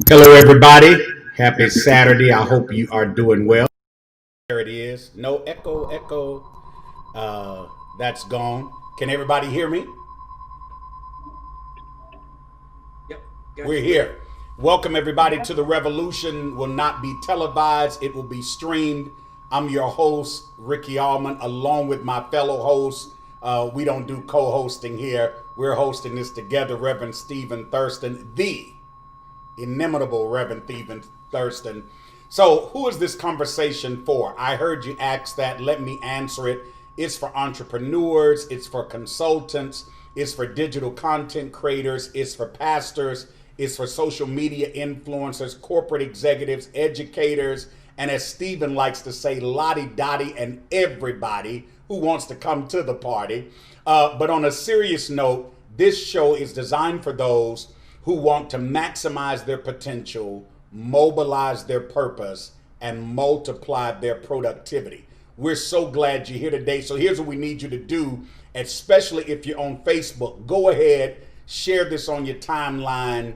Hello, everybody. Happy Saturday. I hope you are doing well. There it is. No echo, echo. Uh, that's gone. Can everybody hear me? Yep, got We're you clear. here. Welcome, everybody, to the revolution. Will not be televised, it will be streamed. I'm your host, RickyAllmon, along with my fellow hosts. We don't do co hosting here. We're hosting this together, Reverend StephenThurston, the inimitable Reverend Stephen Thurston. So, who is this conversation for? I heard you ask that. Let me answer it. It's for entrepreneurs, it's for consultants, it's for digital content creators, it's for pastors, it's for social media influencers, corporate executives, educators, and as Stephen likes to say, Lottie Dottie and everybody who wants to come to the party. But on a serious note, this show is designed for those who want to maximize their potential, mobilize their purpose, and multiply their productivity. We're so glad you're here today. So here's what we need you to do, especially if you're on Facebook. Go ahead, share this on your timeline.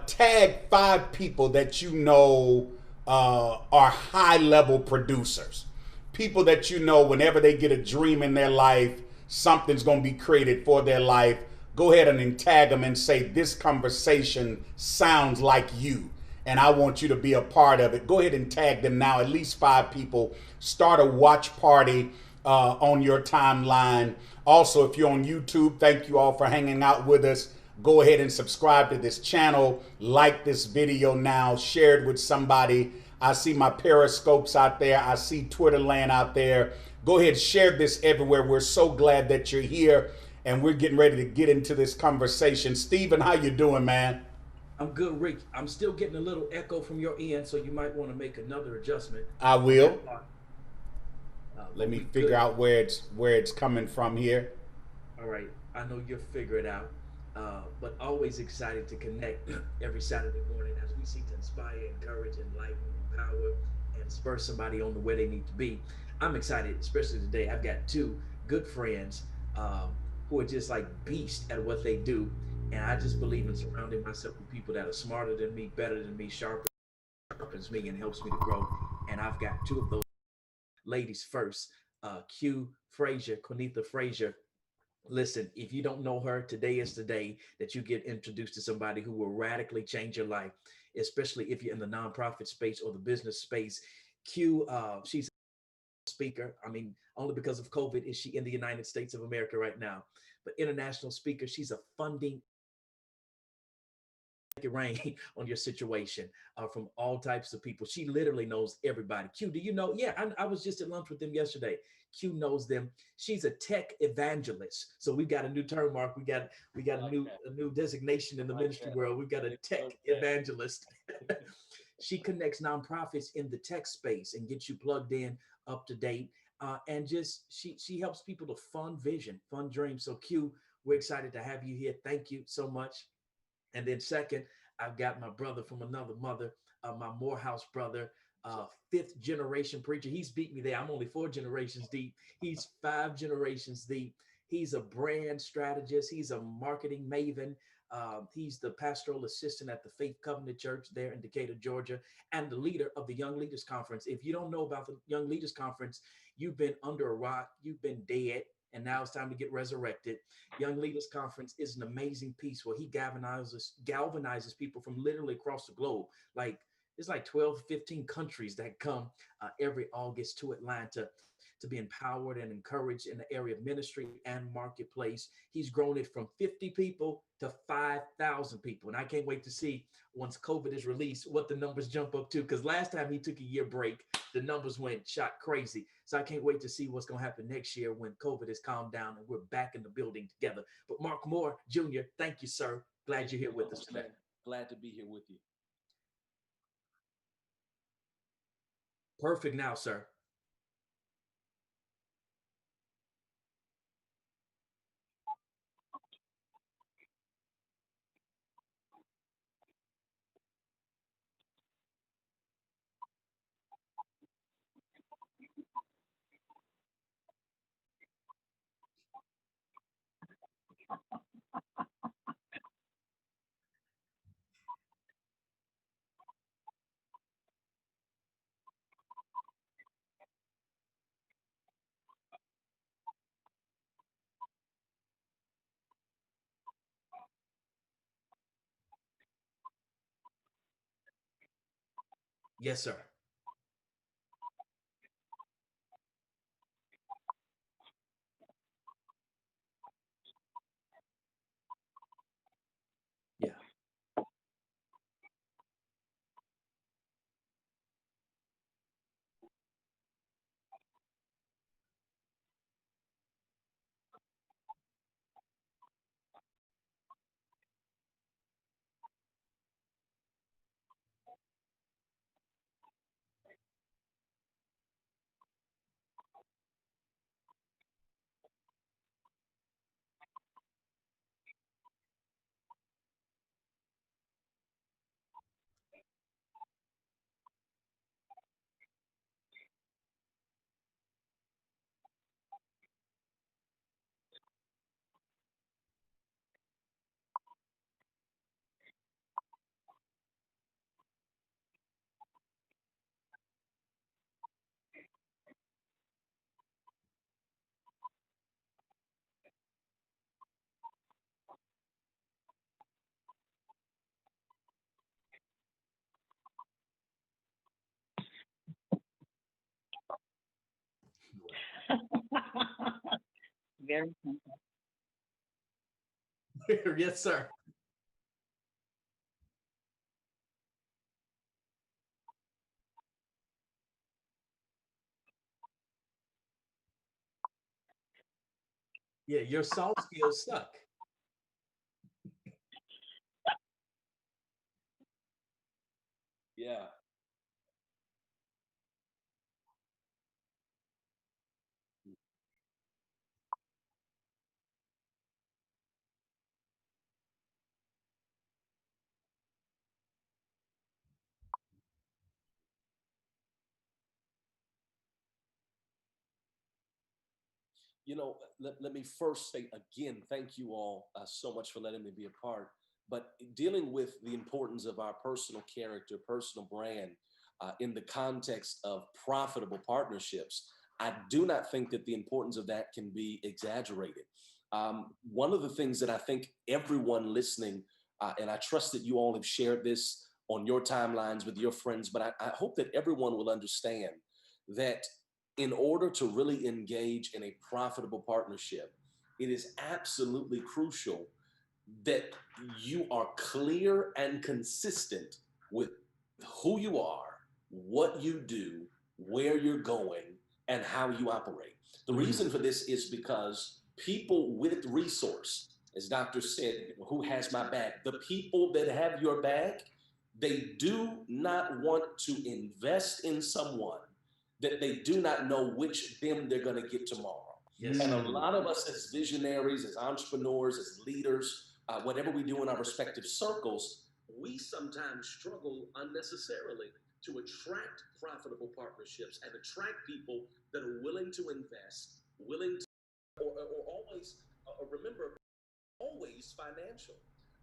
Tag 5 people that you know are high level producers. People that you know, whenever they get a dream in their life, something's going to be created for their life. Go ahead and tag them and say, this conversation sounds like you, and I want you to be a part of it. Go ahead and tag them now, at least 5 people. Start a watch party on your timeline. Also, if you're on YouTube, thank you all for hanging out with us. Go ahead and subscribe to this channel. Like this video now. Share it with somebody. I see my periscopes out there. I see Twitter land out there. Go ahead, share this everywhere. We're so glad that you're here, and we're getting ready to get into this conversation. Stephen, how you doing, man? I'm good, Rick. I'm still getting a little echo from your end, so you might want to make another adjustment I on will. that part. Let But me we figure good. out where it's coming from here. All right. I know you'll figure it out. But always excited to connect every Saturday morning as we seek to inspire, encourage, enlighten, empower, and spur somebody on the way they need to be. I'm excited, especially today. I've got two good friends um, who are just like beasts at what they do. And I just believe in surrounding myself with people that are smarter than me, better than me, sharpens me, and helps me to grow. And I've got two of those ladies first. Q Frasier, Quinetha Frasier. Listen, if you don't know her, today is the day that you get introduced to somebody who will radically change your life, especially if you're in the nonprofit space or the business space. Q, she's a speaker. I mean, only because of COVID is she in the United States of America right now. But international speaker, she's a funding it rain on your situation from all types of people. She literally knows everybody. Q, do you know? Yeah, I was just at lunch with them yesterday. Q knows them. She's a tech evangelist. So we've got a new term, Mark. We got a new designation in the ministry world. We've got a tech evangelist. She connects nonprofits in the tech space and gets you plugged in, up to date, and just she helps people to fund vision, fund dreams. So Q, we're excited to have you here. Thank you so much. And then second, I've got my brother from another mother, my Morehouse brother, fifth generation preacher. He's beat me there. I'm only 4 generations deep. He's 5 generations deep. He's a brand strategist. He's a marketing maven. He's the pastoral assistant at the Faith Covenant Church there in Decatur, Georgia, and the leader of the Young Leaders Conference. If you don't know about the Young Leaders Conference, you've been under a rock, you've been dead, and now it's time to get resurrected. Young Leaders Conference is an amazing piece where he galvanizes people from literally across the globe. Like it's like 12, 15 countries that come every August to Atlanta to be empowered and encouraged in the area of ministry and marketplace. He's grown it from 50 people to 5,000 people. And I can't wait to see once COVID is released what the numbers jump up to. Because last time he took a year break, the numbers went shot crazy. So I can't wait to see what's going to happen next year when COVID has calmed down and we're back in the building together. But Mark Moore Jr., thank you, sir. Glad you're here with us today. Glad to be here with you. Perfect now, sir. Yes, sir. Yeah. Very simple. Yes, sir. Yeah, your soft skills suck. Yeah. Let me first say again, thank you all so much for letting me be a part. But dealing with the importance of our personal character, personal brand in the context of profitable partnerships, I do not think that the importance of that can be exaggerated. One of the things that I think everyone listening, and I trust that you all have shared this on your timelines with your friends, but I hope that everyone will understand that in order to really engage in a profitable partnership, it is absolutely crucial that you are clear and consistent with who you are, what you do, where you're going, and how you operate. The reason for this is because people with resource, as Dr. said, who has my back, the people that have your back, they do not want to invest in someone that they do not know which them they're going to get tomorrow. Yes. And a lot of us as visionaries, as entrepreneurs, as leaders, whatever we do in our respective circles, we sometimes struggle unnecessarily to attract profitable partnerships and attract people that are willing to invest, willing to, or always, remember, always financial.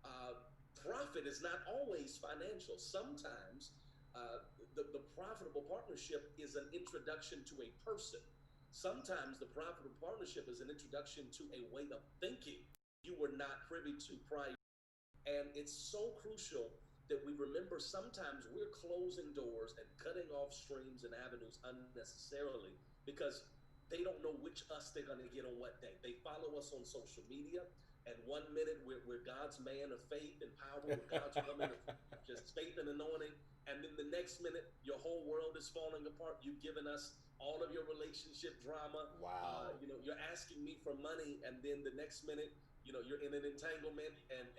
Uh, Profit is not always financial. Sometimes the profitable partnership is an introduction to a person. Sometimes the profitable partnership is an introduction to a way of thinking you were not privy to prior. And it's so crucial that we remember sometimes we're closing doors and cutting off streams and avenues unnecessarily because they don't know which us they're going to get on what day. They follow us on social media, and 1 minute we're God's man of faith and power, we're God's woman of just faith and anointing, and then the next minute your whole world is falling apart. You've given us all of your relationship drama. Wow. You're asking me for money, and then the next minute you're in an entanglement and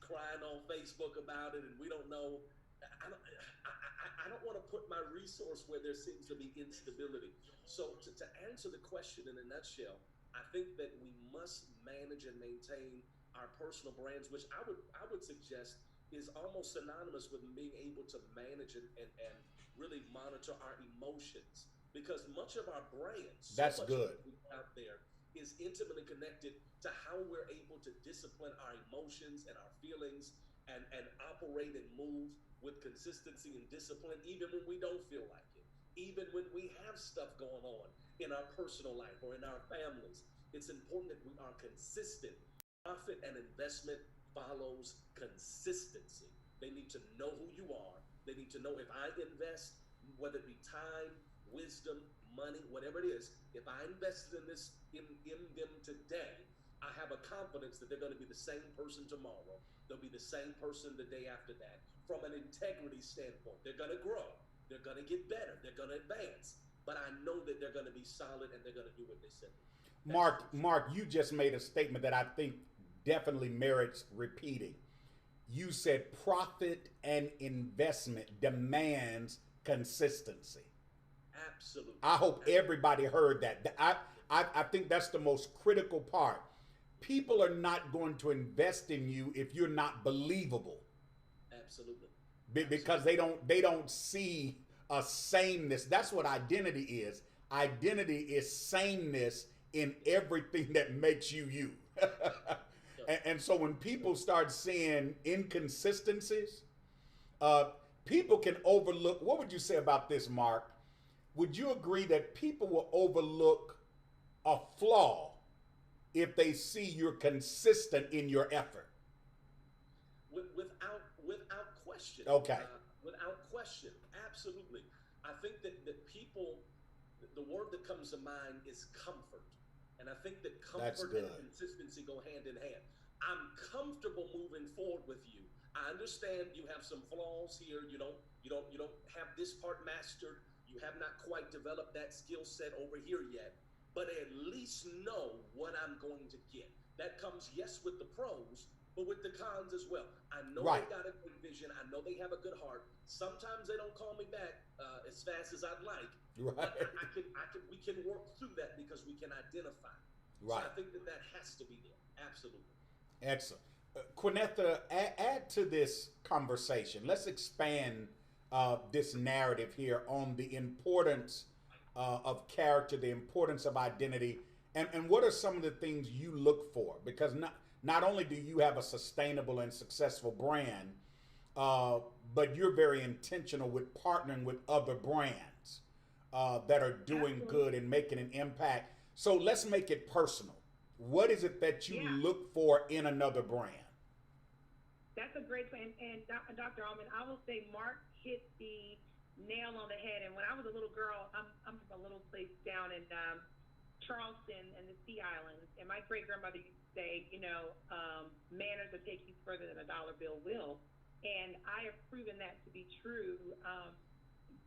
crying on Facebook about it, and we don't know. I don't want to put my resource where there seems to be instability. So to answer the question in a nutshell, I think that we must manage and maintain our personal brands, which I would suggest is almost synonymous with being able to manage and really monitor our emotions, because much of our brand, so That's much of good. what we have out there is intimately connected to how we're able to discipline our emotions and our feelings and operate and move with consistency and discipline, even when we don't feel like it, even when we have stuff going on in our personal life or in our families. It's important that we are consistent. Profit and investment follows consistency. They need to know who you are, They need to know if I invest, whether it be time, wisdom, money, whatever it is, if I invested in this in them today, I have a confidence that they're going to be the same person tomorrow. They'll be the same person the day after that. From an integrity standpoint, they're going to grow. They're going to get better. They're going to advance. But I know that they're going to be solid and they're going to do what they said. Mark, you just made a statement that I think definitely merits repeating. You said profit and investment demands consistency. Absolutely. I hope everybody heard that. I think that's the most critical part. People are not going to invest in you if you're not believable. Absolutely. Because they don't see a sameness. That's what identity is. Identity is sameness in everything that makes you you. And so when people start seeing inconsistencies, people can overlook. What would you say about this, Mark? Would you agree that people will overlook a flaw if they see you're consistent in your effort? Without question. Okay. Without question. Absolutely. I think that people, the word that comes to mind is comfort. And I think that comfort and consistency go hand in hand. I'm comfortable moving forward with you. I understand you have some flaws here. You don't have this part mastered. You have not quite developed that skill set over here yet. But at least know what I'm going to get. That comes, yes, with the pros, but with the cons as well. I know They've got a good vision. I know they have a good heart. Sometimes they don't call me back as fast as I'd like. Right. But we can work through that because we can identify. Right. So I think that has to be there. Absolutely. Excellent. Quinetha, add to this conversation. Let's expand this narrative here on the importance of character, the importance of identity, and what are some of the things you look for? Because not only do you have a sustainable and successful brand, but you're very intentional with partnering with other brands that are doing good and making an impact. So let's make it personal. What is it that you look for in another brand? That's a great point. And Dr. Allmon, I will say Mark hit the nail on the head. And when I was a little girl, I'm from a little place down in Charleston and the Sea Islands. And my great-grandmother used to say, manners will take you further than a dollar bill will. And I have proven that to be true,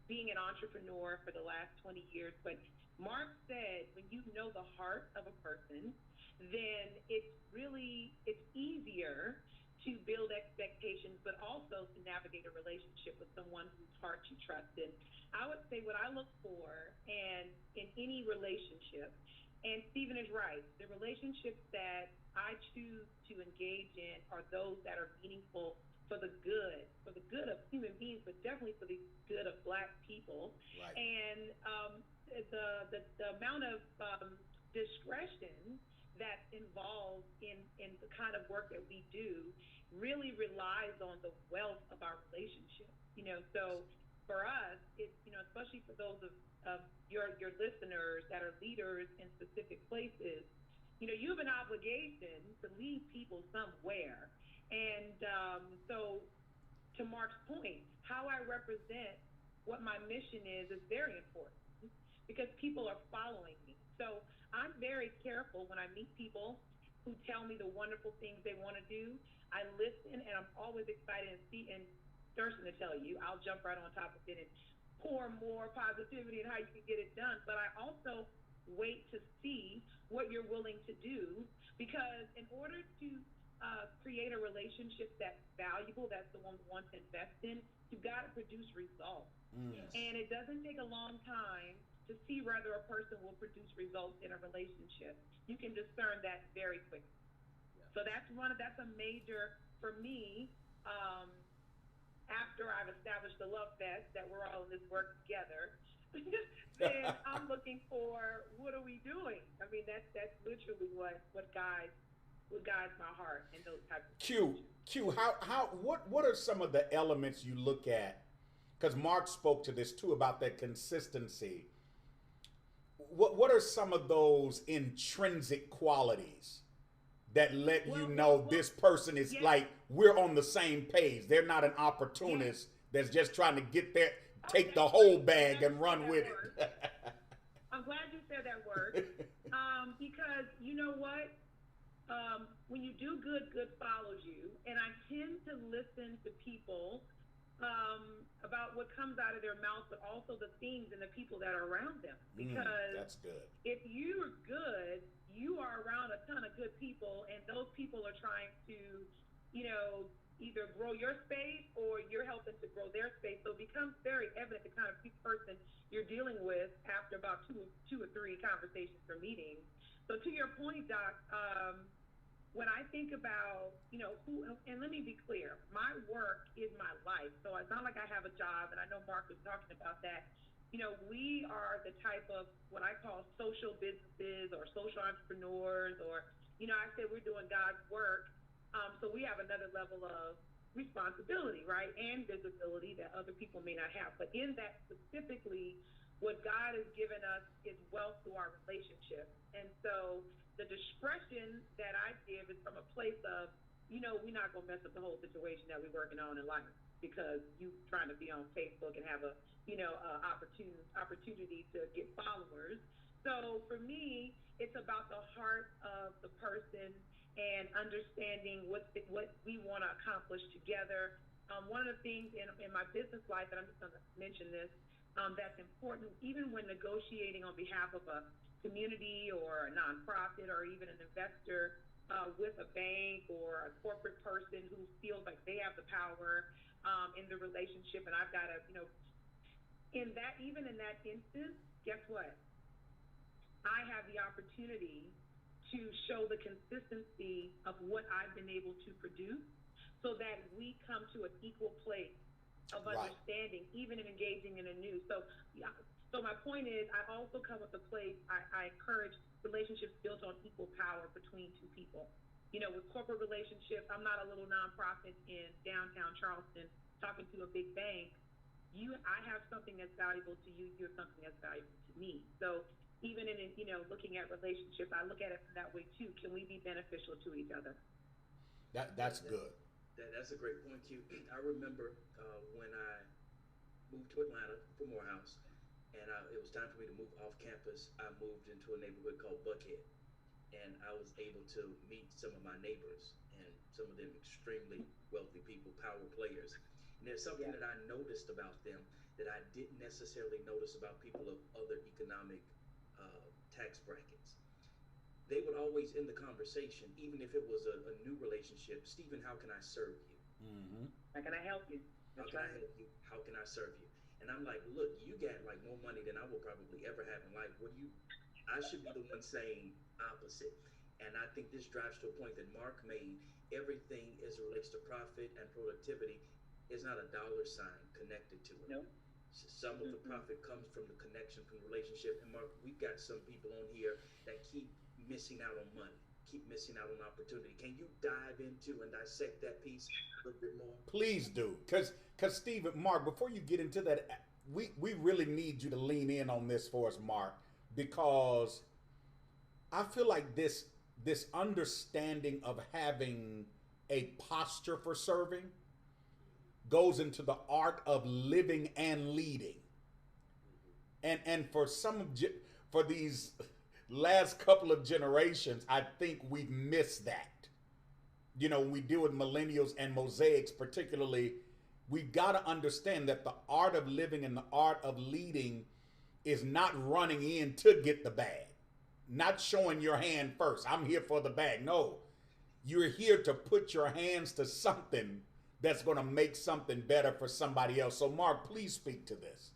being an entrepreneur for the last 20 years. But Mark said, when you know the heart of a person, then it's easier to build expectations, but also to navigate a relationship with someone whose heart you trust in. I would say what I look for, and in any relationship, and Stephen is right, the relationships that I choose to engage in are those that are meaningful for the good of human beings, but definitely for the good of Black people. Right. And the amount of discretion that's involved in the kind of work that we do really relies on the wealth of our relationship. So for us, it's, especially for those of your listeners that are leaders in specific places, you have an obligation to lead people somewhere. And so to Mark's point, how I represent what my mission is very important because people are following me. So I'm very careful when I meet people who tell me the wonderful things they want to do. I listen, and I'm always excited and Thurston to tell you, I'll jump right on top of it and pour more positivity and how you can get it done. But I also wait to see what you're willing to do, because in order to create a relationship that's valuable, that's the one we want to invest in, you've got to produce results. Yes. And it doesn't take a long time to see whether a person will produce results in a relationship. You can discern that very quickly. Yeah. So that's a major, for me, after I've established the love fest that we're all in this work together, then I'm looking for, what are we doing? I mean, that's literally what guides my heart and those types of Q, what are some of the elements you look at? Because Mark spoke to this too about that consistency. What are some of those intrinsic qualities that let you know this person is like, we're on the same page? They're not an opportunist. that's just trying to get there, take the whole bag and run with it. I'm glad you said that word. Because you know what? When you do good, good follows you. And I tend to listen to people about what comes out of their mouth, but also the things and the people that are around them. Because that's good. If you're good, you are around a ton of good people, and those people are trying to, either grow your space or you're helping to grow their space. So it becomes very evident the kind of person you're dealing with after about two or three conversations or meetings. So to your point, Doc, when I think about, who, and let me be clear, my work is my life. So it's not like I have a job, and I know Mark was talking about that. We are the type of what I call social businesses or social entrepreneurs, or, I said we're doing God's work. So we have another level of responsibility, right, and visibility that other people may not have. But in that specifically, what God has given us is wealth through our relationship. And so the discretion that I give is from a place of, we're not going to mess up the whole situation that we're working on in life because you trying to be on Facebook and have a, opportunity to get followers. So for me, it's about the heart of the person and understanding what we want to accomplish together. One of the things in my business life, and I'm just going to mention this, that's important, even when negotiating on behalf of a community or a nonprofit or even an investor with a bank or a corporate person who feels like they have the power in the relationship, and I've got to, even in that instance, guess what? I have the opportunity to show the consistency of what I've been able to produce so that we come to an equal place of understanding, even in engaging in a new. So my point is, I also come with a place, I encourage relationships built on equal power between two people. With corporate relationships, I'm not a little nonprofit in downtown Charleston talking to a big bank. I have something that's valuable to you, you have something that's valuable to me. So even in, looking at relationships, I look at it from that way too. Can we be beneficial to each other? That's good. That's a great point, Q. I remember when I moved to Atlanta for Morehouse, and it was time for me to move off campus. I moved into a neighborhood called Buckhead, and I was able to meet some of my neighbors, and some of them extremely wealthy people, power players. And there's something that I noticed about them that I didn't necessarily notice about people of other economic tax brackets. They would always end the conversation, even if it was a new relationship. Stephen, how can I serve you? Mm-hmm. How can I help you? How can I help you? How can I serve you? And I'm like, look, you got like more money than I will probably ever have in life. I should be the one saying opposite. And I think this drives to a point that Mark made. Everything as it relates to profit and productivity is not a dollar sign connected to it. No. Some of the profit comes from the connection, from the relationship. And Mark, we've got some people on here that keep missing out on money, keep missing out on opportunity. Can you dive into and dissect that piece a little bit more? Please do. Because Steve, Mark, before you get into that, we really need you to lean in on this for us, Mark, because I feel like this understanding of having a posture for serving goes into the art of living and leading. And for for these last couple of generations, I think we've missed that. When we deal with millennials and mosaics particularly, we've got to understand that the art of living and the art of leading is not running in to get the bag, not showing your hand first. I'm here for the bag. No, you're here to put your hands to something that's going to make something better for somebody else. So Mark, please speak to this.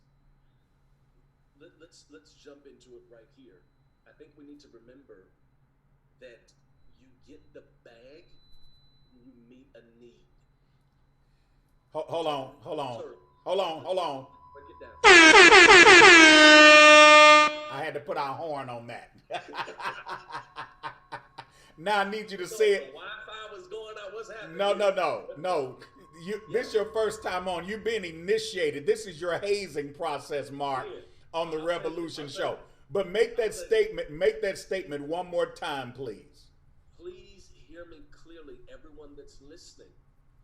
Let's jump into it right here. I think we need to remember that you get the bag when you meet a need. Hold on. Break it down. I had to put our horn on that. Now I need you to say it. The Wi-Fi was going out. What's happening? No. This is your first time on. You've been initiated. This is your hazing process, Mark, on the Revolution Show. But make that statement one more time, please. Please hear me clearly, everyone that's listening.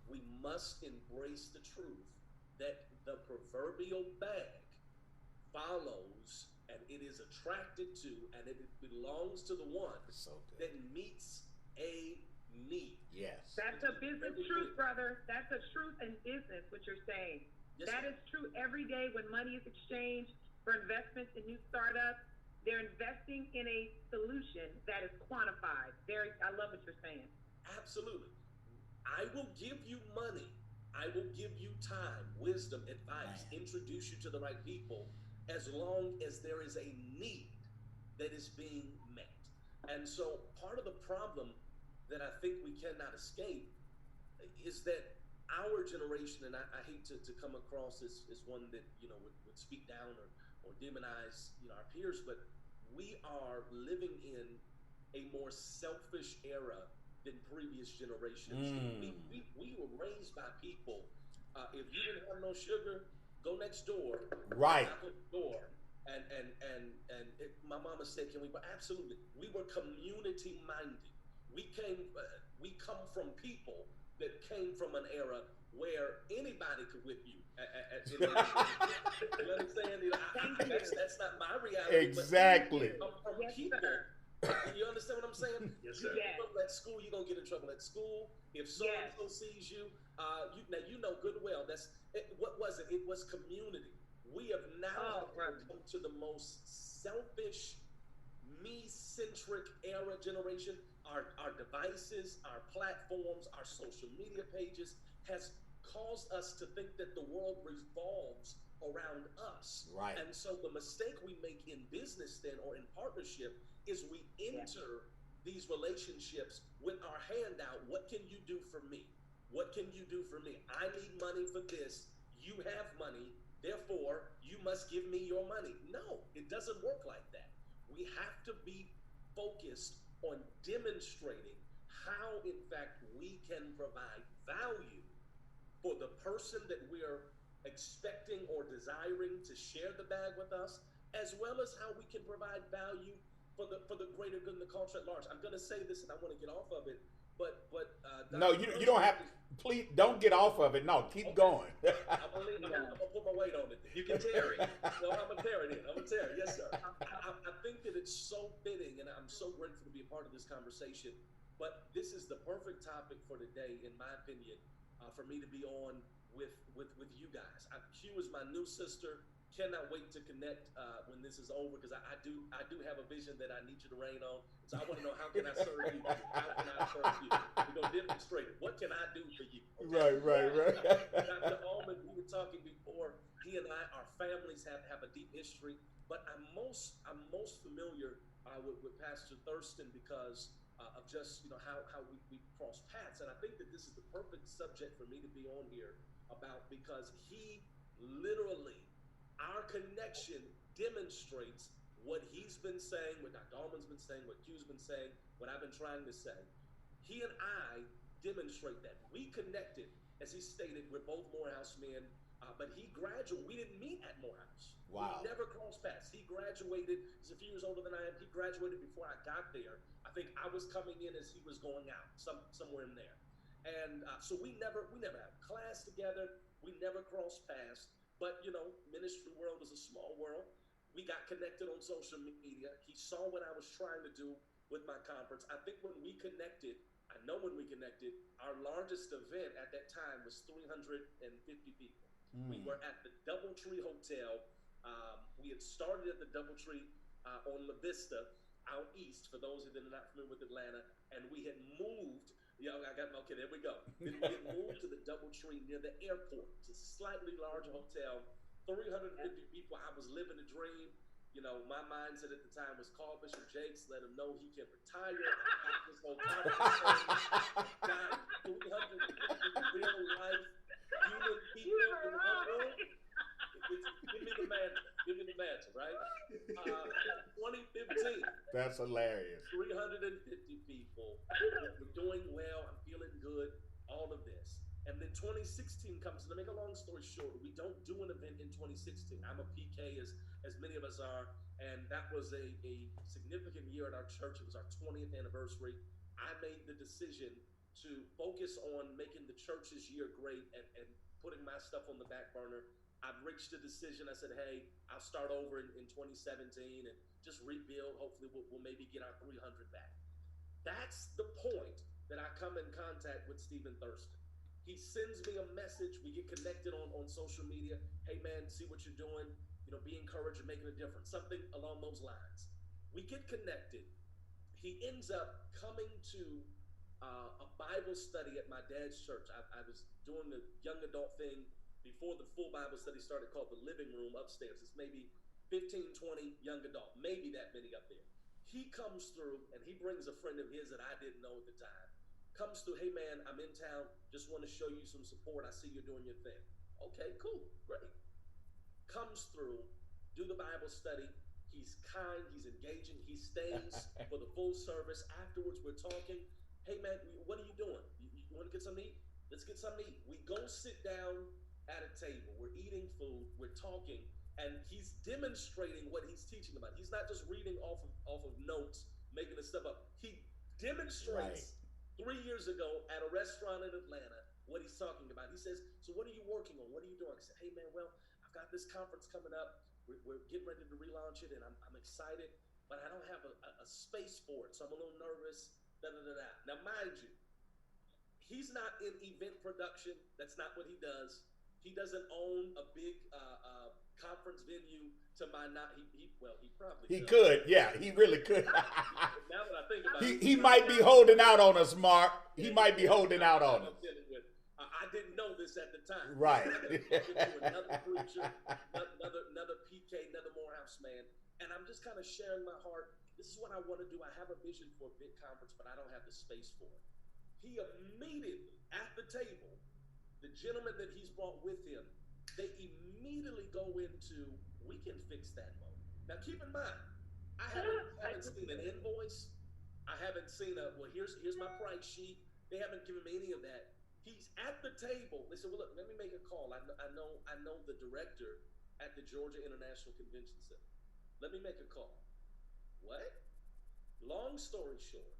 We must embrace the truth that the proverbial bag follows and it is attracted to and it belongs to the one that meets a need. Yes. That's a business truth, brother. That's a truth in business, what you're saying. Yes, that is true every day when money is exchanged for investments in new startups. They're investing in a solution that is quantified. I love what you're saying. Absolutely. I will give you money. I will give you time, wisdom, advice, introduce you to the right people as long as there is a need that is being met. And so part of the problem that I think we cannot escape is that our generation, and I hate to come across as one that, would speak down or demonize, our peers, but we are living in a more selfish era than previous generations. We were raised by people. If you didn't have no sugar, go next door. Right. Knock on the door. My mama said, "Can we?" But absolutely, we were community minded. We come from people that came from an era where anybody could whip you. You understand? That's not my reality. Exactly. But come from people. You understand what I'm saying? Yes, sir. At school, you're gonna get in trouble at school. If so-and-so sees you, now you know good well. What was it? It was community. We have now come to the most selfish, me-centric era generation. Our devices, our platforms, our social media pages has caused us to think that the world revolves around us. Right. And so the mistake we make in business then or in partnership is we enter these relationships with our hand out. What can you do for me? What can you do for me? I need money for this. You have money. Therefore, you must give me your money. No, it doesn't work like that. We have to be focused on demonstrating how, in fact, we can provide value for the person that we're expecting or desiring to share the bag with us, as well as how we can provide value for the greater good in the culture at large. I'm going to say this, and I want to get off of it, but no, you don't have. Please don't get off of it. No, keep going. I'm gonna put my weight on it. You can tarry. No, I'm gonna tarry it. I'm gonna tarry. Yes, sir. I think that it's so fitting, and I'm so grateful to be a part of this conversation. But this is the perfect topic for today, in my opinion, for me to be on with you guys. Q is my new sister. Cannot wait to connect when this is over, because I do have a vision that I need you to reign on. So I want to know, how can I serve you? How can I serve you? We're gonna demonstrate. What can I do for you? Okay? Right. Dr. Allmon, we were talking before. He and our families have a deep history, but I'm most familiar with Pastor Thurston because of just how we cross paths, and I think that this is the perfect subject for me to be on here about, because he literally, our connection demonstrates what he's been saying, what Dr. Allmon's been saying, what Q's been saying, what I've been trying to say. He and I demonstrate that. We connected, as he stated, we're both Morehouse men, but he graduated. We didn't meet at Morehouse. Wow. We never crossed paths. He graduated. He's a few years older than I am. He graduated before I got there. I think I was coming in as he was going out, somewhere in there. And so we never had class together. We never crossed paths. But, ministry world is a small world. We got connected on social media. He saw what I was trying to do with my conference. I think when we connected, our largest event at that time was 350 people. We were at the Doubletree Hotel. We had started at the Doubletree on La Vista out east, for those that are not familiar with Atlanta. And we had moved. Okay, there we go. Then we had moved to the Doubletree near the airport. It's a slightly larger hotel, 350 people. I was living a dream. My mindset at the time was call Bishop Jakes, let him know he can retire. This whole conference, God, 350 real life human people in one room. Give me the mantle, right? 2015. That's hilarious. 350 people. We're doing well. I'm feeling good. All of this. And then 2016 comes. To make a long story short, we don't do an event in 2016. I'm a PK, as many of us are. And that was a significant year at our church. It was our 20th anniversary. I made the decision to focus on making the church's year great and putting my stuff on the back burner. I've reached a decision. I said, hey, I'll start over in 2017 and just rebuild. Hopefully we'll maybe get our 300 back. That's the point that I come in contact with StephenThurston. He sends me a message. We get connected on social media. Hey man, see what you're doing. Be encouraged and making a difference. Something along those lines. We get connected. He ends up coming to a Bible study at my dad's church. I was doing the young adult thing before the full Bible study started, called the living room upstairs. It's maybe 15, 20 young adult, maybe that many up there. He comes through and he brings a friend of his that I didn't know at the time. Comes through, hey man, I'm in town. Just want to show you some support. I see you're doing your thing. Okay, cool, great. Comes through, do the Bible study. He's kind, he's engaging, he stays for the full service. Afterwards, we're talking. Hey man, what are you doing? You want to get something to eat? Let's get something to eat. We go sit down at a table. We're eating food, we're talking, and he's demonstrating what he's teaching about. He's not just reading off of notes, making this stuff up. He demonstrates 3 years ago at a restaurant in Atlanta what he's talking about. He says, so what are you working on? What are you doing? I said, hey man, well, I've got this conference coming up. We're getting ready to relaunch it, and I'm excited, but I don't have a space for it, so I'm a little nervous. Now, mind you, he's not in event production. That's not what he does. He doesn't own a big conference venue. To my not, he probably he does. could, yeah, he really could. Now that I think about it, he might be holding out on us, Mark. He might be holding out on us. I didn't know this at the time. Right. Another preacher, another PK, another Morehouse man, and I'm just kind of sharing my heart. This is what I want to do. I have a vision for a big conference, but I don't have the space for it. He immediately at the table, the gentleman that he's brought with him, they immediately go into, we can fix that mode. Now keep in mind, I haven't seen an invoice. I haven't seen here's my price sheet. They haven't given me any of that. He's at the table. They said, well, look, let me make a call. I know the director at the Georgia International Convention Center. Let me make a call. What? Long story short,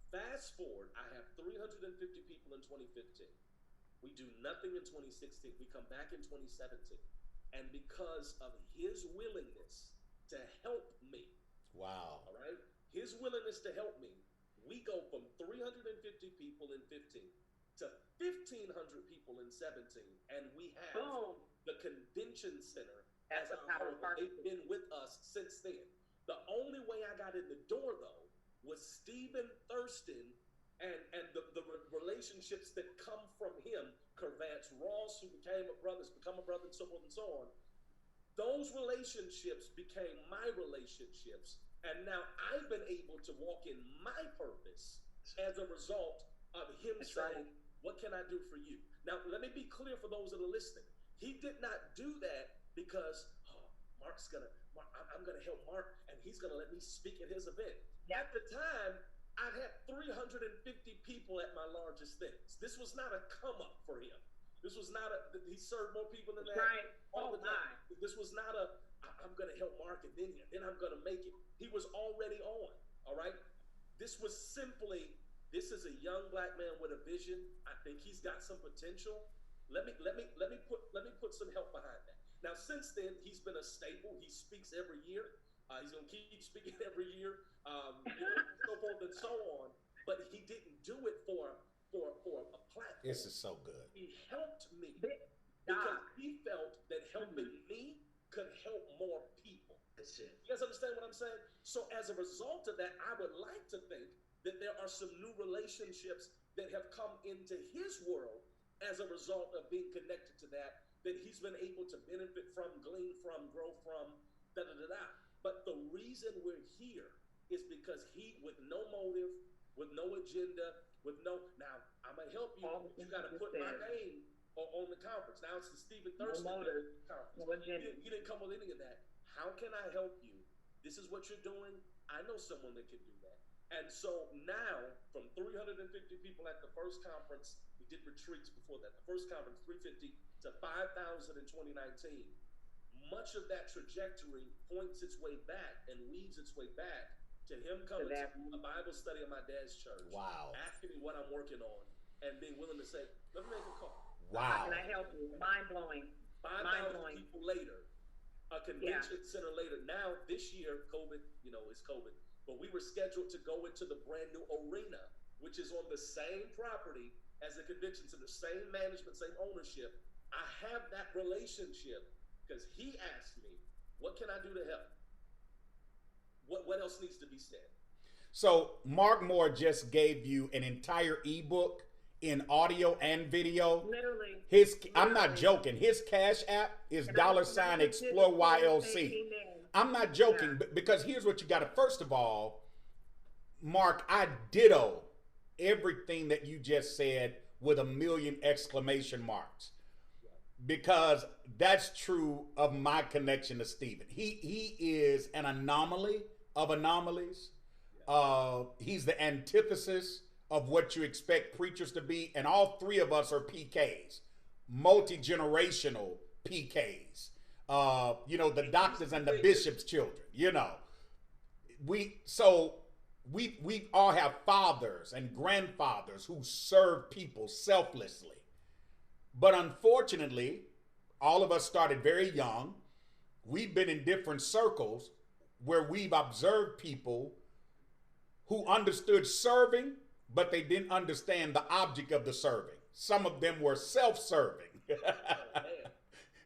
fast forward, I have 350 people in 2015. We do nothing in 2016. We come back in 2017. And because of his willingness to help me. Wow. All right. His willingness to help me. We go from 350 people in 15 to 1,500 people in 17. And we have the convention center as our home. They've been with us since then. The only way I got in the door, though, was StephenThurston and the relationships that come from him, Kervance Ross, who became a brother, has become a brother, and so forth and so on. Those relationships became my relationships. And now I've been able to walk in my purpose as a result of him saying, what can I do for you? Now, let me be clear for those that are listening. He did not do that because, I'm going to help Mark, and he's going to let me speak at his event. At the time, I had 350 people at my largest things. This was not a come up for him. This was not he served more people than that. Right. All the time. This was not I'm going to help Mark and then I'm going to make it. He was already on. All right. This was simply, this is a young black man with a vision. I think he's got some potential. Let me put some help behind that. Now, since then, he's been a staple. He speaks every year. He's going to keep speaking every year, so forth and so on. But he didn't do it for a platform. This is so good. He helped me because he felt that helping me could help more people. That's it. You guys understand what I'm saying? So as a result of that, I would like to think that there are some new relationships that have come into his world as a result of being connected to that he's been able to benefit from, glean from, grow from, But the reason we're here is because he, with no motive, with no agenda, now I'm going to help you. You got to put my name on the conference. Now it's the StephenThurston conference. No agenda. He didn't come with any of that. How can I help you? This is what you're doing. I know someone that can do that. And so now, from 350 people at the first conference, we did retreats before that. The first conference, 350 to 5,000 in 2019. Much of that trajectory points its way back and weaves its way back to him coming to a Bible study at my dad's church. Wow. Asking me what I'm working on and being willing to say, let me make a call. How Wow. can I help you? Mind blowing. 5,000 people later, a convention center later. Now, this year, COVID, it's COVID, but we were scheduled to go into the brand new arena, which is on the same property as the convention center, same management, same ownership. I have that relationship because he asked me, what can I do to help? What else needs to be said? So Mark Moore just gave you an entire ebook in audio and video. Literally. I'm not joking. His Cash App is $Explore YLC. I'm not joking, because here's what you got to. First of all, Mark, I ditto everything that you just said with a million exclamation marks, because that's true of my connection to Stephen. He is an anomaly of anomalies. He's the antithesis of what you expect preachers to be, and all three of us are PKs, multi-generational PKs. The doctors and the bishop's children. We all have fathers and grandfathers who serve people selflessly. But unfortunately, all of us started very young. We've been in different circles where we've observed people who understood serving, but they didn't understand the object of the serving. Some of them were self-serving.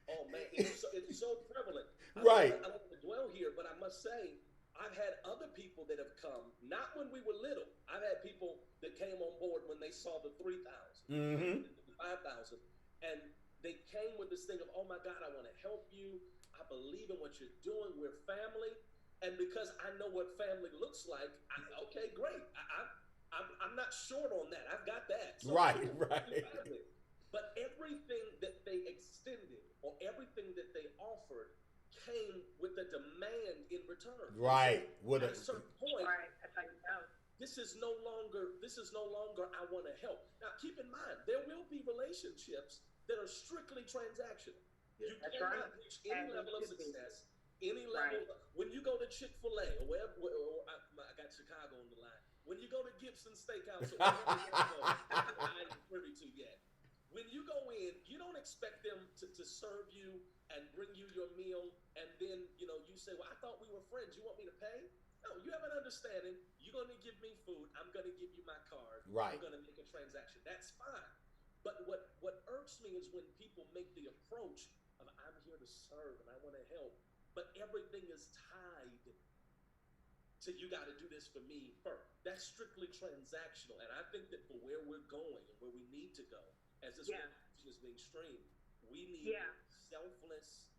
Oh man, it's so prevalent. Right. I don't want to dwell here, but I must say, I've had other people that have come, not when we were little. I've had people that came on board when they saw the 3,000, Mm-hmm. the 5,000, and they came with this thing of, oh my God, I want to help you. I believe in what you're doing. We're family. And because I know what family looks like, okay, great. I'm not short on that. I've got that. So Right. But everything that they extended or everything that they offered came with a demand in return. Right. So at a certain point, Right. That's how you know. this is no longer I want to help. Now keep in mind, there will be relationships that are strictly transactional. You cannot reach any level of success, any level. When you go to Chick-fil-A or wherever, I got Chicago on the line. When you go to Gibson Steakhouse or wherever you go, I ain't privy to yet. When you go in, you don't expect them to serve you and bring you your meal, and then you say, well, I thought we were friends. You want me to pay? No, you have an understanding. You're going to give me food. I'm going to give you my card. Right. We're going to make a transaction. That's fine. But what irks me is when people make the approach of, I'm here to serve and I want to help, but everything is tied to, you got to do this for me first. That's strictly transactional. And I think that for where we're going and where we need to go, as this is being streamed, we need selfless,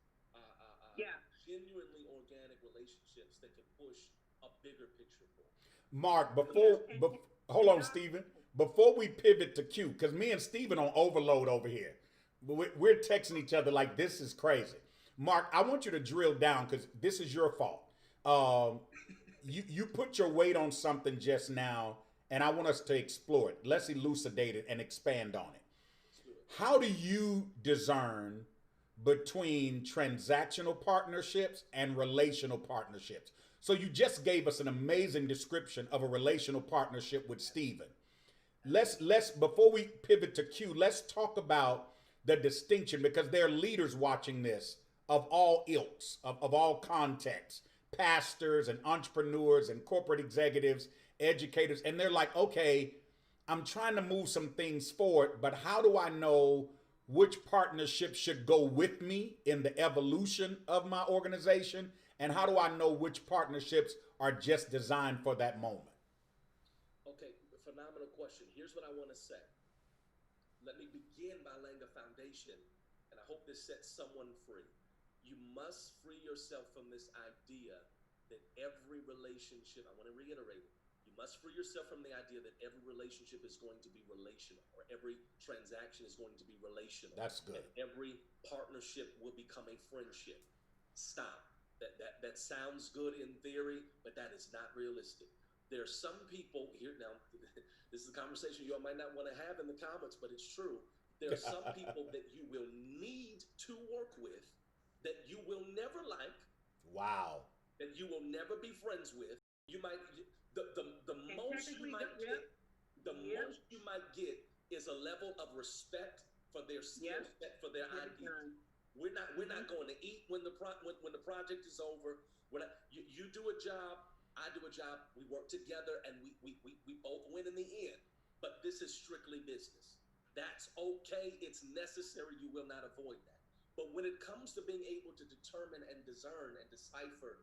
genuinely organic relationships that can push a bigger picture forward. Mark, hold on, Stephen. Before we pivot to Q, because me and Stephen on overload over here, we're texting each other like this is crazy. Mark, I want you to drill down, because this is your fault. You put your weight on something just now, and I want us to explore it. Let's elucidate it and expand on it. How do you discern between transactional partnerships and relational partnerships? So you just gave us an amazing description of a relational partnership with Stephen. Let's before we pivot to Q, let's talk about the distinction, because there are leaders watching this of all ilks, of all contexts, pastors and entrepreneurs and corporate executives, educators, and they're like, okay, I'm trying to move some things forward, but how do I know which partnership should go with me in the evolution of my organization? And how do I know which partnerships are just designed for that moment? Okay, phenomenal question. Here's what I want to say. Let me begin by laying a foundation, and I hope this sets someone free. You must free yourself from this idea that every relationship, I want to reiterate it, you must free yourself from the idea that every relationship is going to be relational, or every transaction is going to be relational. That's good. And every partnership will become a friendship. Stop. That sounds good in theory, but that is not realistic. There are some people here now, this is a conversation you all might not want to have in the comments, but it's true. There are some people that you will need to work with that you will never like. Wow. That you will never be friends with. You might, the most you might get, most you might get is a level of respect for their skill set, for their ideas. We're not going to eat when the project is over. You do a job, I do a job. We work together, and we both win in the end. But this is strictly business. That's okay. It's necessary. You will not avoid that. But when it comes to being able to determine and discern and decipher,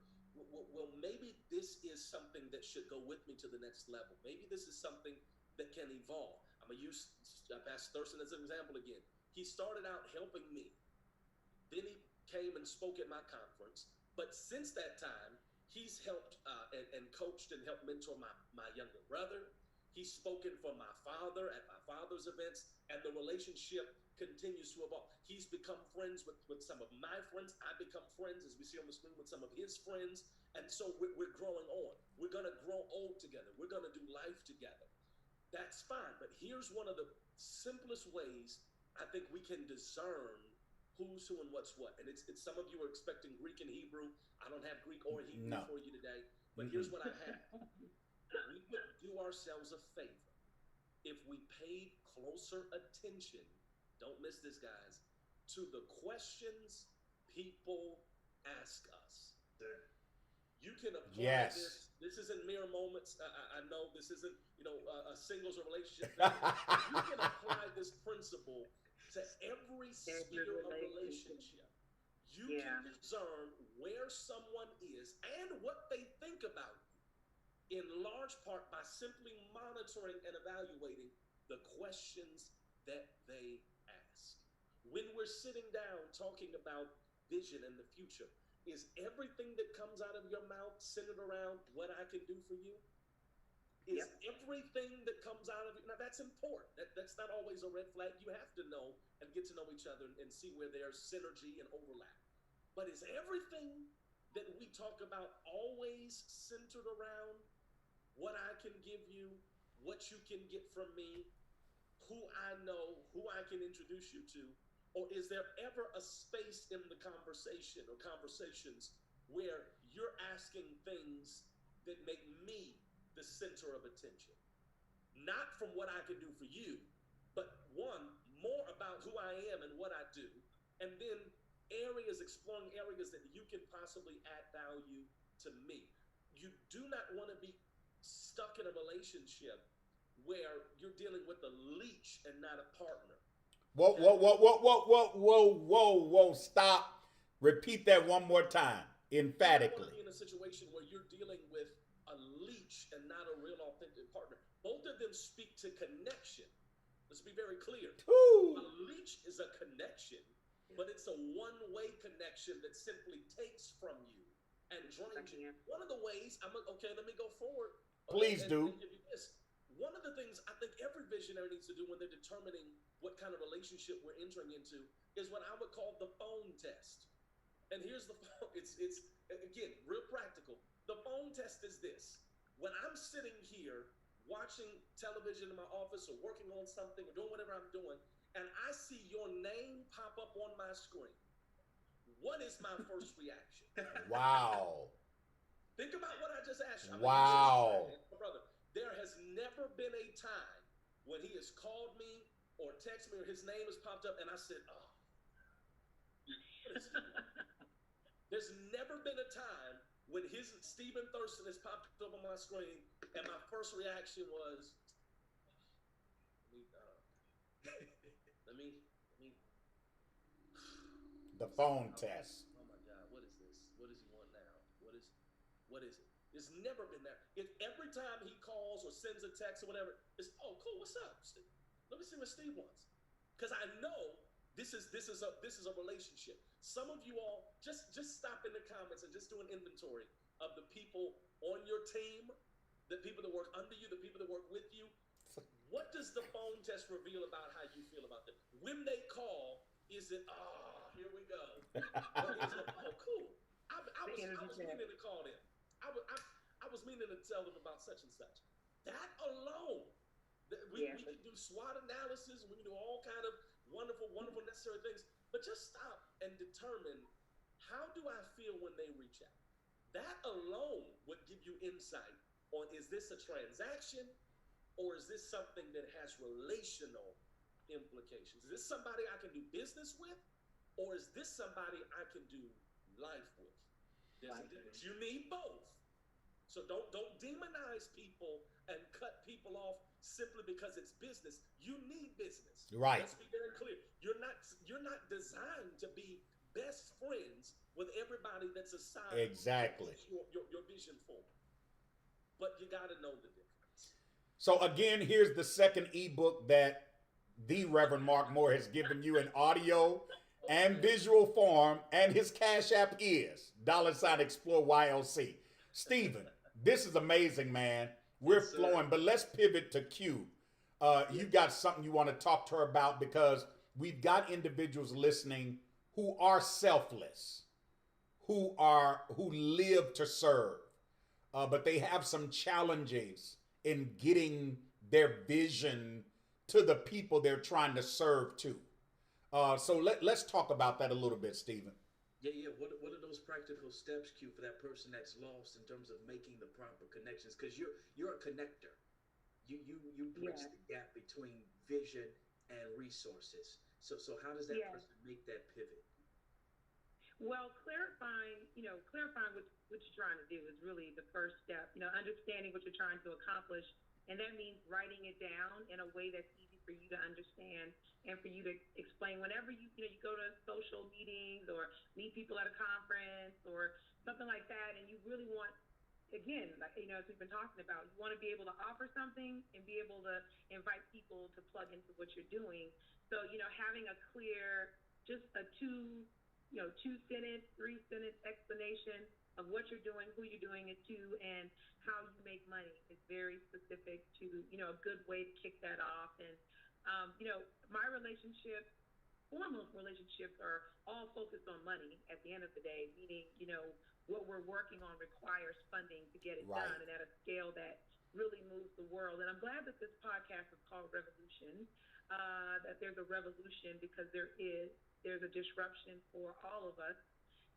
well, maybe this is something that should go with me to the next level. Maybe this is something that can evolve. I'm going to use Pastor Thurston as an example again. He started out helping me. Then he came and spoke at my conference. But since that time, he's helped and coached and helped mentor my younger brother. He's spoken for my father at my father's events, and the relationship continues to evolve. He's become friends with some of my friends. I become friends, as we see on the screen, with some of his friends. And so we're growing on. We're going to grow old together. We're going to do life together. That's fine. But here's one of the simplest ways I think we can discern who's who and what's what. And it's some of you are expecting Greek and Hebrew. I don't have Greek or Hebrew for you today. But here's what I have. We would do ourselves a favor if we paid closer attention, don't miss this, guys, to the questions people ask us. You can apply this. This isn't mere moments. I know this isn't, a singles or relationship thing. You can apply this principle to every sphere of relationship. You can discern where someone is and what they think about you, in large part by simply monitoring and evaluating the questions that they ask. When we're sitting down talking about vision and the future, is everything that comes out of your mouth centered around what I can do for you? Is everything that comes out of you, now that's important. That's not always a red flag. You have to know and get to know each other and see where there's synergy and overlap. But is everything that we talk about always centered around what I can give you, what you can get from me, who I know, who I can introduce you to? Or is there ever a space in the conversation or conversations where you're asking things that make me the center of attention? Not from what I can do for you, but one, more about who I am and what I do. And then exploring areas that you can possibly add value to me. You do not want to be stuck in a relationship where you're dealing with a leech and not a partner. Whoa, stop. Repeat that one more time, emphatically. You don't want to be in a situation where you're dealing with a leech and not a real authentic partner. Both of them speak to connection. Let's be very clear. Ooh. A leech is a connection, but it's a one-way connection that simply takes from you and drains you. One of the ways, let me go forward. Please do. And give you this. One of the things I think every visionary needs to do when they're determining what kind of relationship we're entering into is what I would call the phone test. And here's the phone. It's again, real practical. The phone test is this. When I'm sitting here watching television in my office or working on something or doing whatever I'm doing, and I see your name pop up on my screen, what is my first reaction? Wow. Think about what I just asked you. Wow. Brother, there has never been a time when he has called me or texted me or his name has popped up and I said, oh. There's never been a time when his StephenThurston has popped up on my screen and my first reaction was, let me. The phone test. Oh my God, what is this? What does he want now? What is it? It's never been there. If every time he calls or sends a text or whatever, it's, oh, cool, what's up, Steve? Let me see what Steve wants. Because I know this is a relationship. Some of you all just stop in the comments and just do an inventory of the people on your team, the people that work under you, the people that work with you. What does the phone test reveal about how you feel about them? When they call, is it, here we go. Or is it, oh, cool. I was meaning to call them. I was meaning to tell them about such and such. That alone, we can do SWOT analysis, we can do all kind of wonderful necessary things, but just stop and determine, how do I feel when they reach out? That alone would give you insight on, is this a transaction or is this something that has relational implications. Is this somebody I can do business with, or is this somebody I can do life with? There's a difference. You need both. So don't demonize people and cut people off simply because it's business. You need business. Right. Let's be very clear. You're not designed to be best friends with everybody that's assigned Exactly. your vision for. But you got to know the difference. So again, here's the second ebook that the Reverend Mark Moore has given you in audio and visual form, and his Cash App is $Explore YLC. Stephen, this is amazing, man. We're flowing, but let's pivot to Q. You got something you want to talk to her about, because we've got individuals listening who are selfless, who live to serve, but they have some challenges in getting their vision to the people they're trying to serve to. So let's talk about that a little bit, Stephen. Yeah. What are those practical steps, Q, for that person that's lost in terms of making the proper connections? Because you're a connector. You bridge the gap between vision and resources. So how does that person make that pivot? Well, clarifying what you're trying to do is really the first step. Understanding what you're trying to accomplish, and that means writing it down in a way that's easy for you to understand and for you to explain. Whenever you go to social meetings or meet people at a conference or something like that, and you really want, again, like, as we've been talking about, you want to be able to offer something and be able to invite people to plug into what you're doing. So, having a clear, just a two-sentence, three-sentence explanation of what you're doing, who you're doing it to, and how you make money is very specific to, a good way to kick that off. And, my foremost relationships are all focused on money at the end of the day, meaning, what we're working on requires funding to get it done, and at a scale that really moves the world. And I'm glad that this podcast is called Revolution, that there's a revolution, because there's a disruption for all of us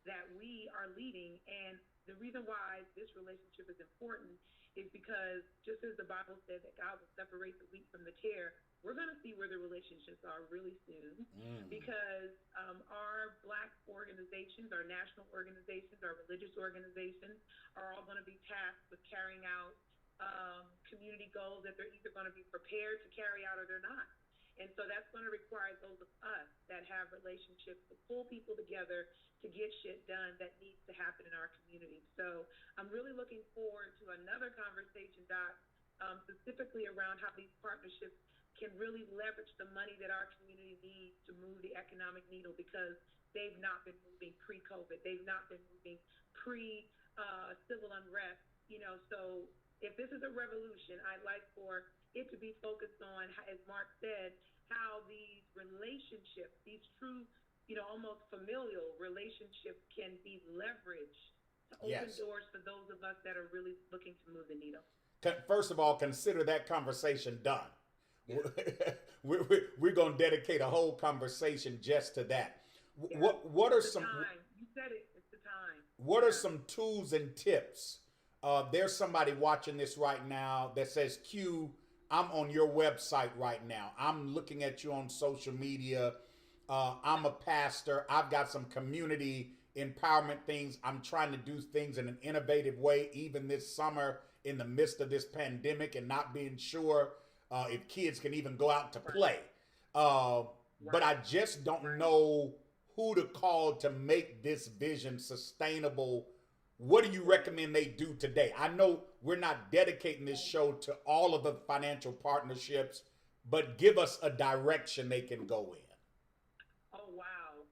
that we are leading. And the reason why this relationship is important is because, just as the Bible said that God will separate the wheat from the tare, we're going to see where the relationships are really soon, because our Black organizations, our national organizations, our religious organizations are all going to be tasked with carrying out community goals that they're either going to be prepared to carry out or they're not. And so that's going to require those of us that have relationships to pull people together to get shit done that needs to happen in our community. So I'm really looking forward to another conversation, Doc, specifically around how these partnerships can really leverage the money that our community needs to move the economic needle, because they've not been moving pre-COVID. They've not been moving pre-civil unrest. So if this is a revolution, I'd like for it to be focused on, as Mark said, how these relationships, these true, almost familial relationships, can be leveraged to open doors for those of us that are really looking to move the needle. First of all, consider that conversation done. Yeah. We're going to dedicate a whole conversation just to that. Yeah. What are some? Time. You said it. It's the time. What are some tools and tips? There's somebody watching this right now that says, Q, I'm on your website right now. I'm looking at you on social media. I'm a pastor. I've got some community empowerment things. I'm trying to do things in an innovative way, even this summer in the midst of this pandemic and not being sure if kids can even go out to play. But I just don't know who to call to make this vision sustainable. What do you recommend they do today? I know we're not dedicating this show to all of the financial partnerships, but give us a direction they can go in. Oh, wow.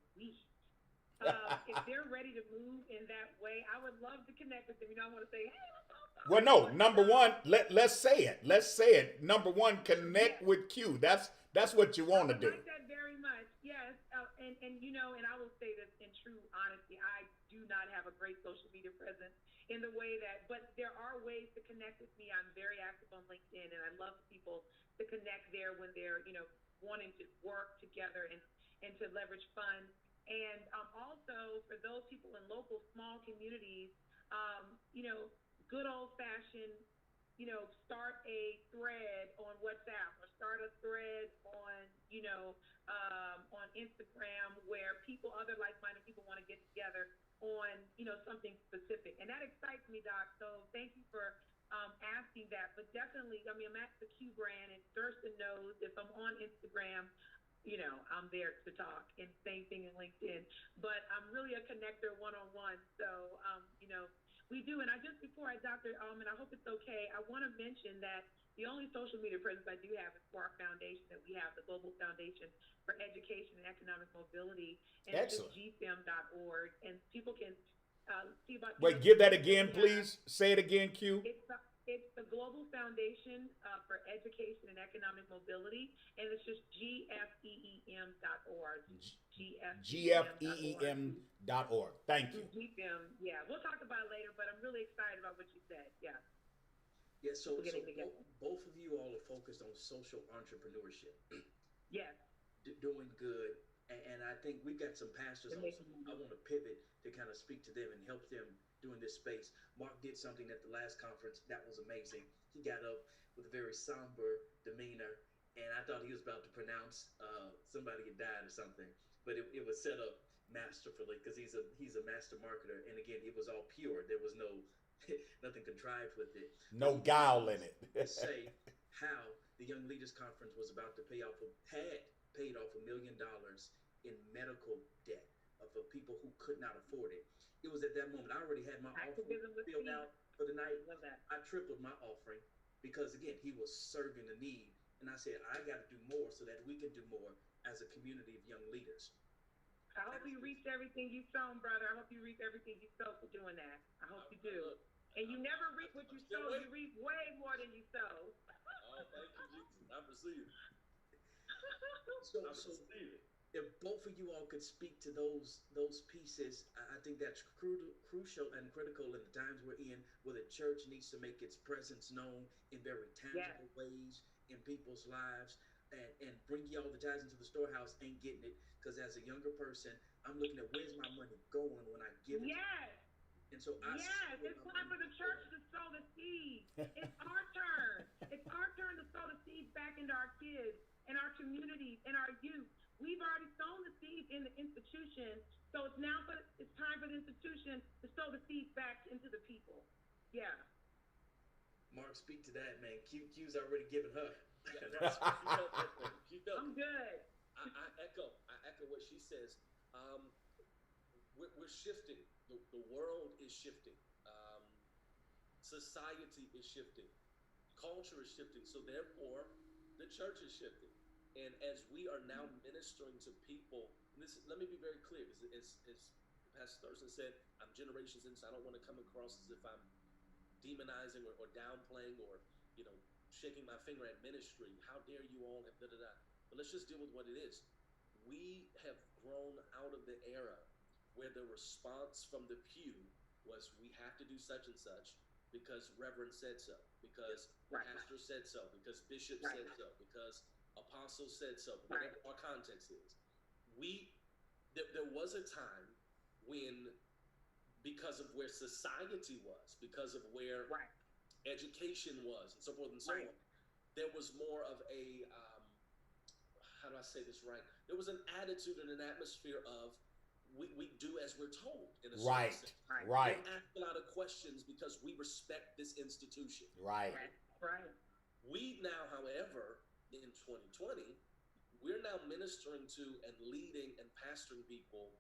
If they're ready to move in that way, I would love to connect with them. I want to say, hey, let's talk. Well, no, number one, let's say it. Let's say it. Number one, connect with Q. That's what you want to do. I like that very much. Yes. And I will say this in true honesty, I do not have a great social media presence in the way that, but there are ways to connect with me. I'm very active on LinkedIn, and I love people to connect there when they're, wanting to work together and to leverage funds. And also for those people in local small communities, good old fashioned, start a thread on WhatsApp or start a thread on, on Instagram where other like-minded people want to get together on, something specific. And that excites me, Doc. So thank you for asking that. But definitely, I'm at the quebrand, and Thurston knows if I'm on Instagram, I'm there to talk, and same thing in LinkedIn. But I'm really a connector one-on-one. So, we do. And before Dr. Allmon, I hope it's okay, I want to mention that the only social media presence I do have is for our foundation that we have, the Global Foundation for Education and Economic Mobility. And Excellent. It's gfem.org. And people can see about... Wait, give that again, please. Say it again, Q. It's the Global Foundation for Education and Economic Mobility, and it's just gfeem.org. gfeem.org. Thank you. GFEM, yeah. We'll talk about it later, but I'm really excited about what you said. Yeah. Yeah, so both of you all are focused on social entrepreneurship. Yes. Doing good. And I think we've got some pastors also. I want to pivot to kind of speak to them and help them during this space. Mark did something at the last conference that was amazing. He got up with a very somber demeanor, and I thought he was about to pronounce somebody had died or something, but it was set up masterfully because he's a master marketer. And again, it was all pure. There was nothing contrived with it. No guile in it. Say how the Young Leaders Conference was about to had paid off $1 million in medical debt for people who could not afford it. It was at that moment. I already had my offering filled out for the night. I tripled my offering because, again, he was serving the need. And I said, I got to do more so that we can do more as a community of young leaders. I hope you reach everything you sown, brother. I hope you reap everything you sow for doing that. I hope you do. And you never reap what you sow. You reap way more than you sow. Oh, thank you, Jesus. I receive. So if both of you all could speak to those pieces, I think that's crucial and critical in the times we're in, where the church needs to make its presence known in very tangible ways in people's lives, and bring y'all the tithes into the storehouse ain't getting it, because as a younger person, I'm looking at where's my money going when I give it. Yes. And so it's time for the church to sow the seed. It's our turn. It's our turn to sow the seeds back into our kids and our communities and our youth. We've already sown the seeds in the institution, so it's time for the institution to sow the seeds back into the people. Yeah. Mark, speak to that, man. Q's already given her. I'm good. I echo what she says. We're shifting. The world is shifting. Society is shifting. Culture is shifting. So therefore, the church is shifting. And as we are now ministering to people, let me be very clear, because as Pastor Thurston said, I'm generations in, so I don't want to come across as if I'm demonizing or downplaying or shaking my finger at ministry. How dare you all have da-da-da. But let's just deal with what it is. We have grown out of the era where the response from the pew was, we have to do such and such because Reverend said so, because Pastor said so, because Bishop said so, because Apostle said so, whatever our context is. There was a time when, because of where society was, because of where education was, and so forth and so on, there was more of a, how do I say this right? There was an attitude and an atmosphere of, we do as we're told, in a certain sense. Right. We ask a lot of questions because we respect this institution. Right. We now, however, in 2020, we're now ministering to and leading and pastoring people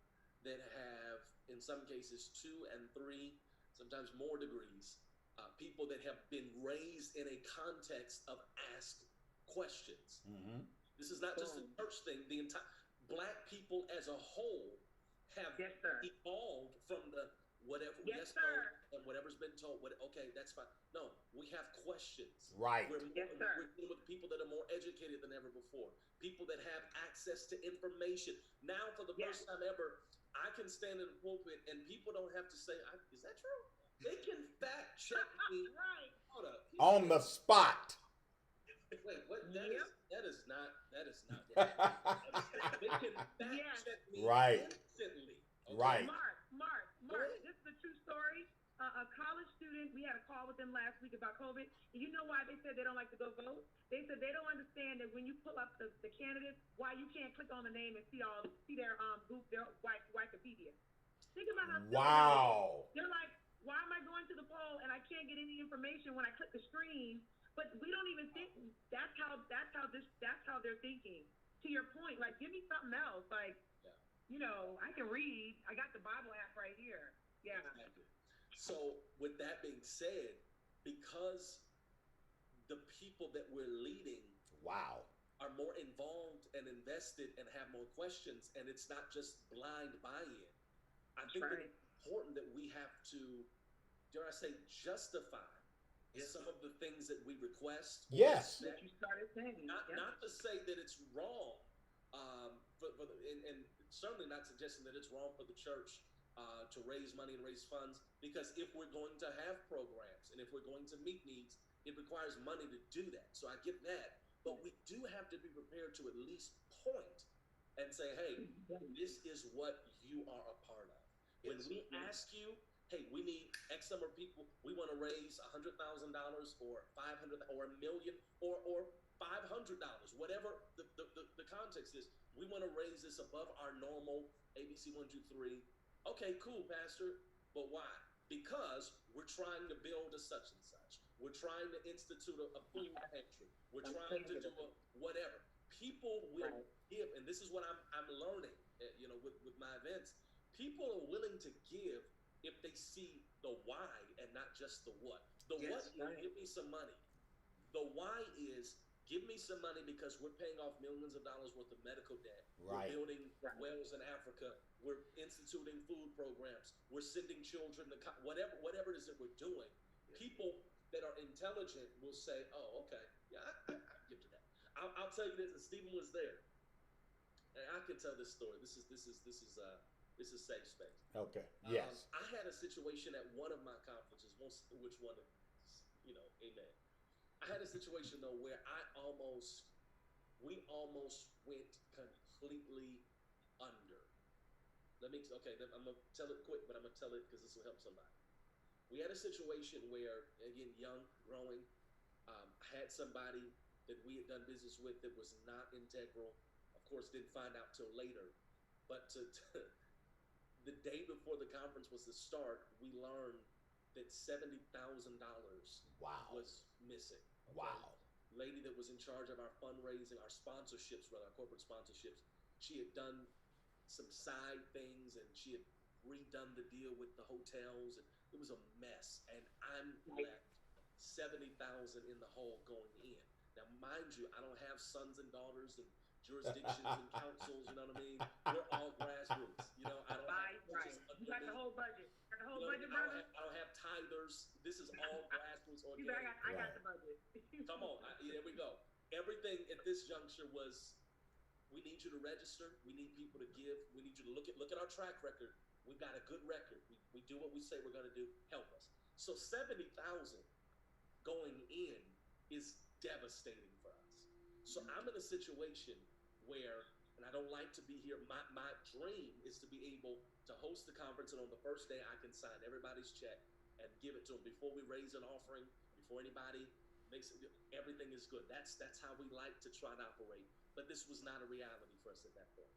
that have, in some cases, 2 and 3, sometimes more degrees. People that have been raised in a context of ask questions. Mm-hmm. This is not just a church thing. The entire Black people as a whole have evolved from the whatever and whatever's been told. Okay, that's fine. No, we have questions. Right. We're dealing with people that are more educated than ever before. People that have access to information. Now, for the first time ever, I can stand in the pulpit and people don't have to say, "Is that true?" They can fact check me. Hold up. On the spot. Wait, what? That is not. They can fact check me instantly. Okay? Mark, this is a true story. a college student, we had a call with them last week about COVID. And you know why they said they don't like to go vote? They said they don't understand that when you pull up the candidates, why you can't click on the name and see their Wikipedia. Think about how silly that is. Wow. They're like, why am I going to the poll and I can't get any information when I click the screen? But we don't even think that's how they're thinking. To your point, like, give me something else. Like, you know, I can read. I got the Bible app right here. Yeah. Exactly. So with that being said, because the people that we're leading Wow. are more involved and invested and have more questions, and it's not just blind buy-in. I think that it's important that we have to, dare I say, justify some of the things that we request. Yes. That you started saying. Not to say that it's wrong, and certainly not suggesting that it's wrong for the church to raise money and raise funds, because if we're going to have programs and if we're going to meet needs, it requires money to do that. So I get that, but we do have to be prepared to at least point and say, hey, this is what you are a part of. When we ask you, hey, we need X number of people, we want to raise $100,000 or $500,000 or $1 million or $500, whatever the context is. We want to raise this above our normal ABC 1, 2, 3. Okay, cool, Pastor, but why? Because we're trying to build a such and such. We're trying to institute a food pantry. We're trying to do a whatever. People will give, and this is what I'm learning, you know, with my events. People are willing to give if they see the why and not just the what. The what is give me some money. The why is give me some money because we're paying off millions of dollars worth of medical debt. Right. We're building wells in Africa. We're instituting food programs. We're sending children to whatever it is that we're doing. People that are intelligent will say, "Oh, okay, yeah, I give to that." I'll tell you this. And Stephen was there, and I can tell this story. This is safe space. Okay. Yes. I had a situation at one of my conferences. Which one? You know, amen. I had a situation though where we almost went completely under. I'm gonna tell it quick, but I'm gonna tell it because this will help somebody. We had a situation where, again, young, growing, I had somebody that we had done business with that was not integral. Of course, didn't find out till later. But the day before the conference was to start, we learned that $70,000 was missing. Okay? Wow. Lady that was in charge of our fundraising, our sponsorships, rather, our corporate sponsorships, she had done some side things and she had redone the deal with the hotels, and it was a mess. And I'm left $70,000 in the hole going in. Now, mind you, I don't have sons and daughters and jurisdictions and councils. You know what I mean? We're all grassroots. You know, I don't have You got the whole budget. Got the whole budget, brother. I don't have tithers. This is all grassroots organic. I got the budget. Come on, there we go. Everything at this juncture was, we need you to register. We need people to give. We need you to look at our track record. We've got a good record. We do what we say we're going to do. Help us. So 70,000 going in is devastating for us. So I'm in a situation where, and I don't like to be here, my dream is to be able to host the conference, and on the first day I can sign everybody's check and give it to them before we raise an offering, before anybody makes it, everything is good. That's how we like to try to operate. But this was not a reality for us at that point.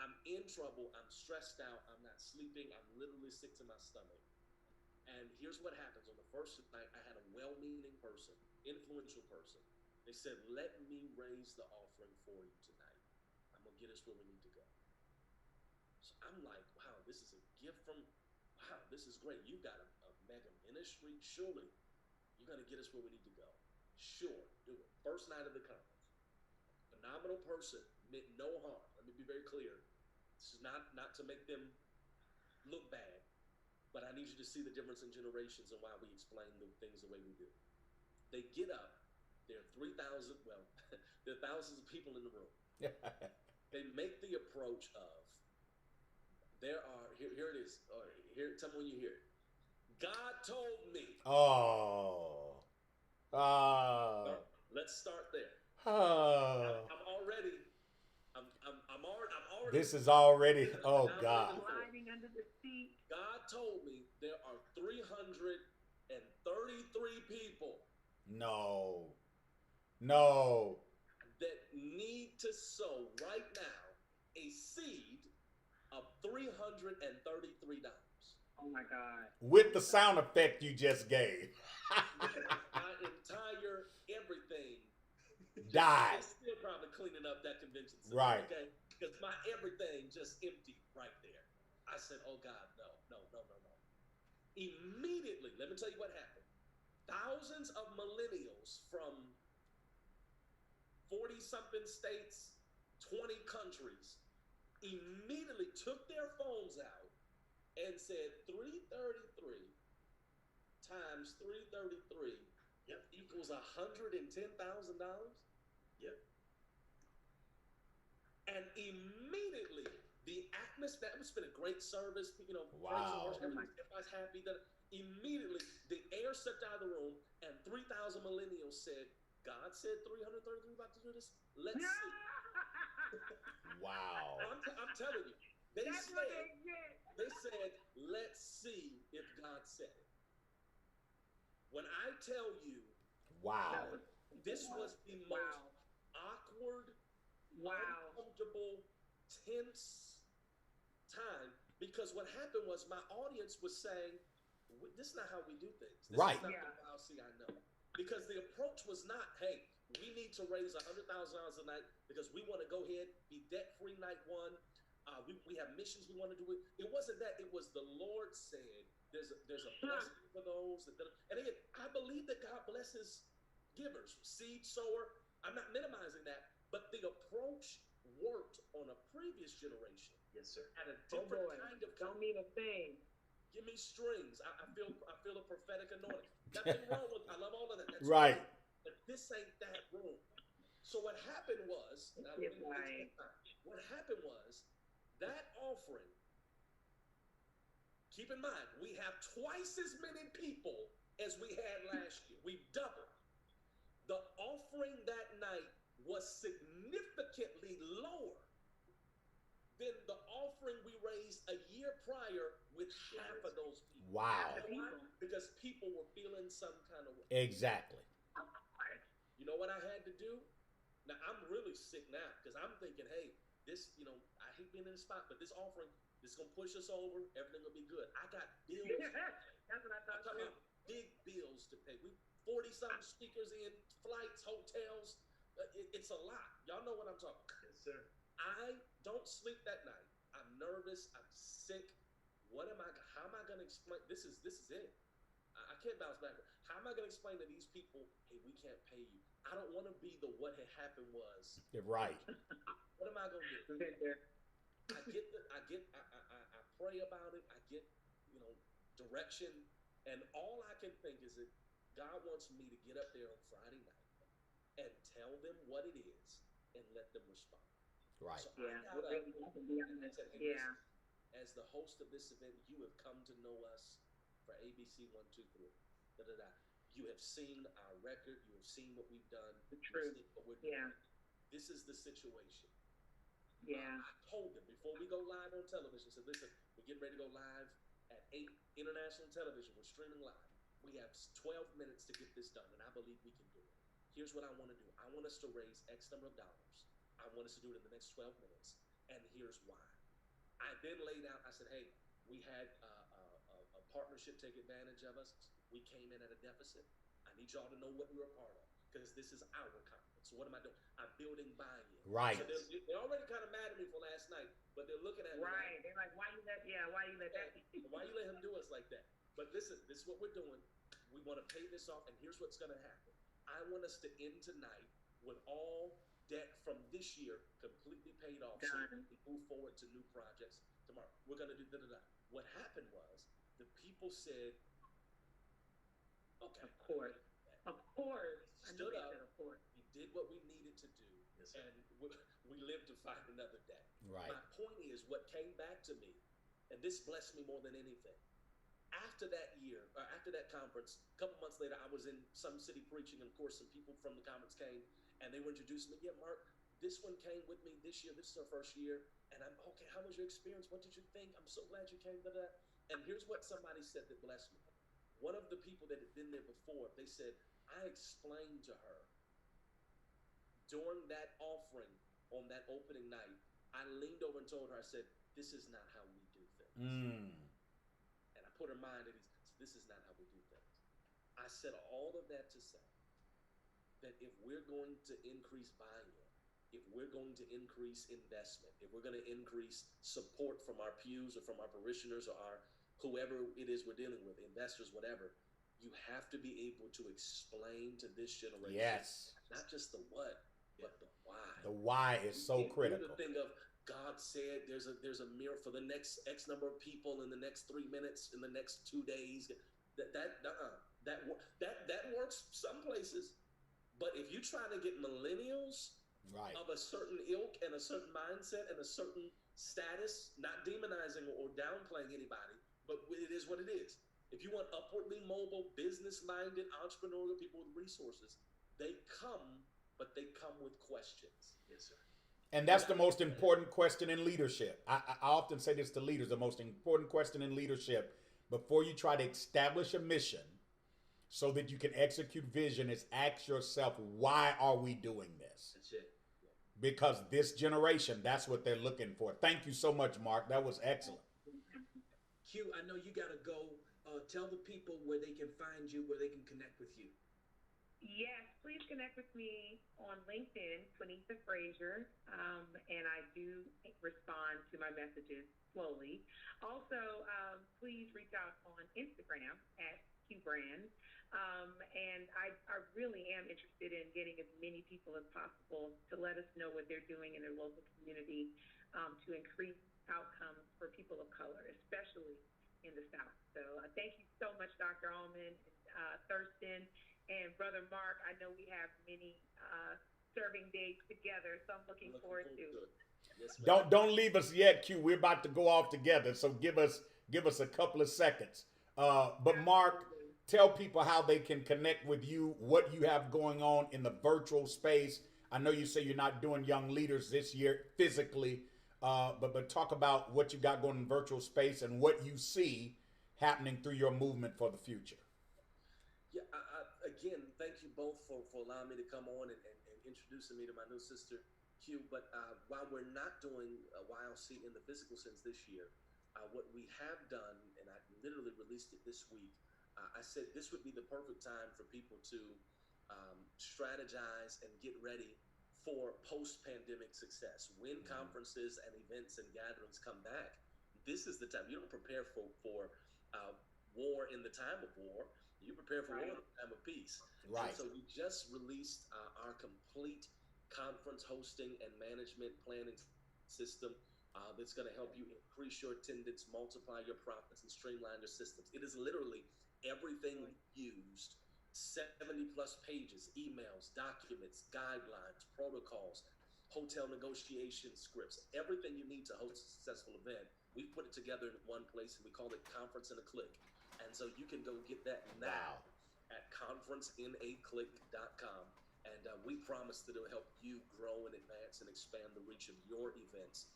I'm in trouble. I'm stressed out. I'm not sleeping. I'm literally sick to my stomach. And here's what happens. On the first night, I had a well-meaning person, influential person. They said, let me raise the offering for you tonight. I'm going to get us where we need to go. So I'm like, wow, this is a gift from, wow, this is great. You've got a mega ministry. Surely you're going to get us where we need to go. Sure, do it. First night of the conference. Phenomenal person, meant no harm. Let me be very clear. This is not to make them look bad, but I need you to see the difference in generations and why we explain the things the way we do. They get up. There are 3,000, well, there are thousands of people in the room. They make the approach of, here it is. Tell me when you hear it. God told me. Let's start there. I'm already. This is already. Oh God. Lying under the seat. God told me there are 3 people that need to sow right now a seed of $333. Oh my God. With the sound effect you just gave. My entire everything Died. They're still probably cleaning up that convention center, Right. okay? Because my everything just emptied right there. I said, oh God, no. Immediately, let me tell you what happened. Thousands of millennials from 40-something states, 20 countries, immediately took their phones out and said 333 times 333 equals $110,000. Yep. And immediately the atmosphere, it's been a great service, Wow. everybody's happy. That immediately the air sucked out of the room and 3,000 millennials said, God said 333 about to do this. Let's see. Wow. I'm telling you, they said, let's see if God said it. When I tell you, wow, this was the most awkward, uncomfortable, tense time, because what happened was my audience was saying, this is not how we do things. This Right. is not the policy I know. Because the approach was not, hey, we need to raise $100,000 a night because we want to go ahead, be debt-free night one. We have missions we want to do. It wasn't that. It was the Lord said, there's a blessing for those. And again, I believe that God blesses givers, seed sower. I'm not minimizing that, but the approach worked on a previous generation. Yes, sir. At a different kind of. Don't mean a thing. Give me strings. I feel a prophetic anointing. Nothing wrong with. I love all of that. That's right. But this ain't that room. So what happened was. What happened was that offering. Keep in mind, we have twice as many people as we had last year. We doubled. The offering that night was significantly lower than the offering we raised a year prior with half of those people. Wow. Because people were feeling some kind of way. Exactly. You know what I had to do? Now, I'm really sick now because I'm thinking, hey, this, I hate being in the spot, but this offering, this is going to push us over. Everything will be good. I got bills. That's what I thought too. Big bills to pay. We 40-something speakers in, flights, hotels. It's a lot. Y'all know what I'm talking about. Yes, sir. I don't sleep that night. I'm nervous. I'm sick. How am I going to explain? This is it. I can't bounce back. How am I going to explain to these people, hey, we can't pay you? I don't want to be the what had happened was. You're right. What am I going to do? I pray about it. I get, direction. And all I can think is that God wants me to get up there on Friday night and tell them what it is and let them respond. Right. So as the host of this event, you have come to know us for ABC 1, 2, 3. You have seen our record. You have seen what we've done. The truth. What we're doing. This is the situation. Yeah. I told them before we go live on television, said, listen, we're getting ready to go live at 8 international television. We're streaming live. We have 12 minutes to get this done, and I believe we can do it. Here's what I want to do. I want us to raise X number of dollars. I want us to do it in the next 12 minutes, and here's why. I then laid out, I said, hey, we had a partnership take advantage of us. We came in at a deficit. I need y'all to know what we're a part of because this is our conference. So what am I doing? I'm building buy-in. Right. So they're already kind of mad at me for last night, but they're looking at me. Right. They're like, why you let that? Why you let him do us like that? But listen, this is what we're doing. We want to pay this off, and here's what's going to happen. I want us to end tonight with all debt from this year completely paid off. Done. So we can move forward to new projects tomorrow. We're going to do da-da-da. What happened was the people said, okay. Of course. Stood up. We did what we needed to do. Yes, and we lived to fight another day. Right. My point is what came back to me, and this blessed me more than anything. After that year, or after that conference, a couple months later, I was in some city preaching, and of course, some people from the conference came, and they were introducing me. Yeah, Mark, this one came with me this year. This is our first year. And I'm, okay, how was your experience? What did you think? I'm so glad you came to that. And here's what somebody said that blessed me. one of the people that had been there before, they said, I explained to her during that offering on that opening night, I leaned over and told her, I said, this is not how we do things. And I put her mind at ease. This is not how we do things. I said all of that to say that if we're going to increase buy-in, if we're going to increase investment, if we're going to increase support from our pews or from our parishioners or our whoever it is we're dealing with, investors, whatever, you have to be able to explain to this generation, not just the what, but the why. The why is so critical. The thing of God said there's a mirror for the next X number of people in the next 3 minutes, in the next 2 days. That works some places, but if you try to get millennials of a certain ilk and a certain mindset and a certain status, not demonizing or downplaying anybody, but it is what it is. If you want upwardly mobile, business-minded, entrepreneurial people with resources, they come, but they come with questions. Yes, sir. And that's the most important question in leadership. I often say this to leaders, the most important question in leadership before you try to establish a mission so that you can execute vision is ask yourself, why are we doing this? That's it. Because this generation, that's what they're looking for. Thank you so much, Mark. That was excellent. Q, I know you got to go. Tell the people where they can find you, where they can connect with you. Yes, please connect with me on LinkedIn, Quinetha Frasier, and I do respond to my messages slowly. Also, please reach out on Instagram at quebrand, and I really am interested in getting as many people as possible to let us know what they're doing in their local community to increase outcomes for people of color, especially in the South. So thank you so much, Dr. Allmon, Thurston, and Brother Mark. I know we have many serving days together, so I'm looking forward to it. Yes, don't leave us yet, Q. We're about to go off together, so give us a couple of seconds. But Mark, tell people how they can connect with you, what you have going on in the virtual space. I know you say you're not doing young leaders this year physically, but talk about what you got going in virtual space and what you see happening through your movement for the future. Yeah, again, thank you both for allowing me to come on and introducing me to my new sister, Q. But while we're not doing YLC in the physical sense this year, what we have done, and I literally released it this week, I said this would be the perfect time for people to strategize and get ready for post-pandemic success. When conferences and events and gatherings come back, this is the time. You don't prepare for war in the time of war. You prepare for war in the time of peace. Right. And so we just released our complete conference hosting and management planning system that's going to help you increase your attendance, multiply your profits, and streamline your systems. It is literally everything we used, 70 plus pages, emails, documents, guidelines, protocols, hotel negotiation scripts, everything you need to host a successful event. We put it together in one place, and we call it Conference in a Click. And so you can go get that now at conferenceinaClick.com. And we promise that it'll help you grow and advance and expand the reach of your events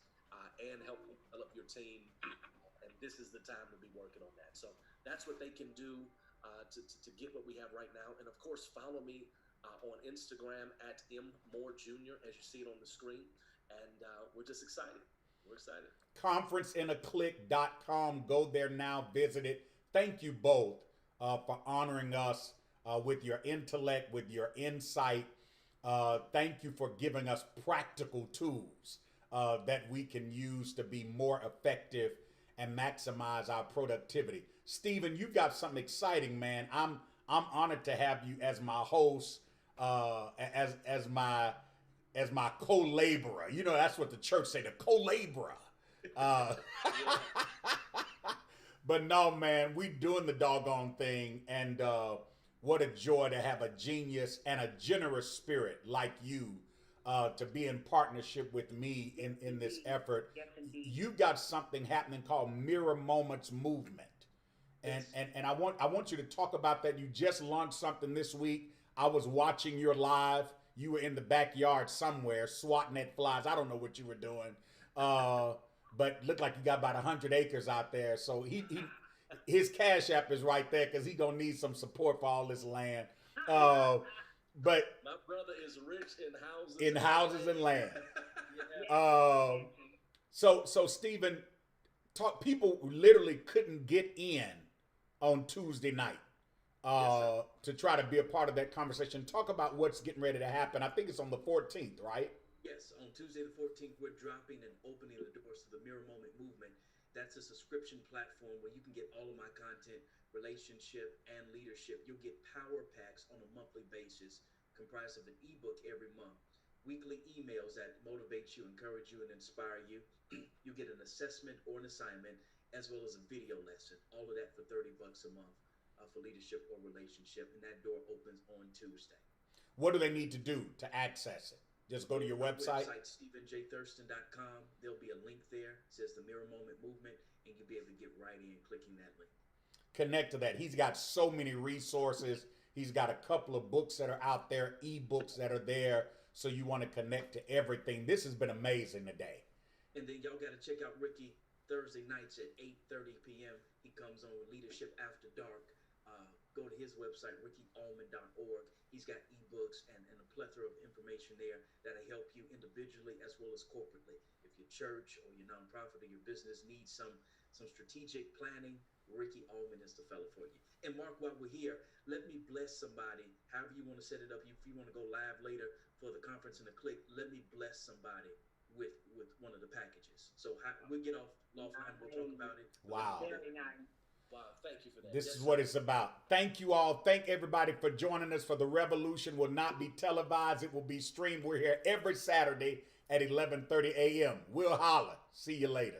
and help you develop your team. And this is the time to be working on that. So that's what they can do to get what we have right now. And of course, follow me on Instagram at MMooreJr, as you see it on the screen. And we're just excited. We're excited. ConferenceinaClick.com. Go there now, visit it. Thank you both for honoring us with your intellect, with your insight. Thank you for giving us practical tools that we can use to be more effective and maximize our productivity. Stephen, you've got something exciting, man. I'm honored to have you as my host, as my co-laborer. You know, that's what the church say, the co-laborer. But no, man, we doing the doggone thing. And what a joy to have a genius and a generous spirit like you to be in partnership with me in this effort. Yes, indeed. You've got something happening called Mirror Moments Movement. And I want you to talk about that. You just launched something this week. I was watching your live. You were in the backyard somewhere swatting at flies. I don't know what you were doing. But looked like you got about 100 acres out there. So his Cash App is right there because he gonna need some support for all this land. But my brother is rich in houses and land. Yeah. So Stephen, people literally couldn't get in on Tuesday night to try to be a part of that conversation. Talk about what's getting ready to happen. I think it's on the 14th, right? Yes, on Tuesday the 14th, we're dropping and opening the doors to the Mirror Moment Movement. That's a subscription platform where you can get all of my content, relationship, and leadership. You'll get power packs on a monthly basis comprised of an ebook every month, weekly emails that motivate you, encourage you, and inspire you. You get an assessment or an assignment, as well as a video lesson. All of that for $30 a month for leadership or relationship. And that door opens on Tuesday. What do they need to do to access it? Just go to your website? StephenThurston.com. There'll be a link there. It says the Mirror Moment Movement, and you'll be able to get right in clicking that link. Connect to that. He's got so many resources. He's got a couple of books that are out there, ebooks that are there. So you want to connect to everything. This has been amazing today. And then y'all got to check out Ricky Thursday nights at 8:30 p.m. He comes on with Leadership After Dark. Go to his website, RickyAllmon.org. He's got ebooks and a plethora of information there that'll help you individually as well as corporately. If your church or your nonprofit or your business needs some strategic planning, Ricky Allmon is the fellow for you. And Mark, while we're here, let me bless somebody. However you want to set it up, if you want to go live later for the conference in a click, let me bless somebody with one of the packages. So we'll get offline. We'll talk about it. Wow. Very nice. Wow, thank you for that. This is what it's about. Thank you all. Thank everybody for joining us for the Revolution. Will not be televised. It will be streamed. We're here every Saturday at 11:30 a.m. We'll holler. See you later.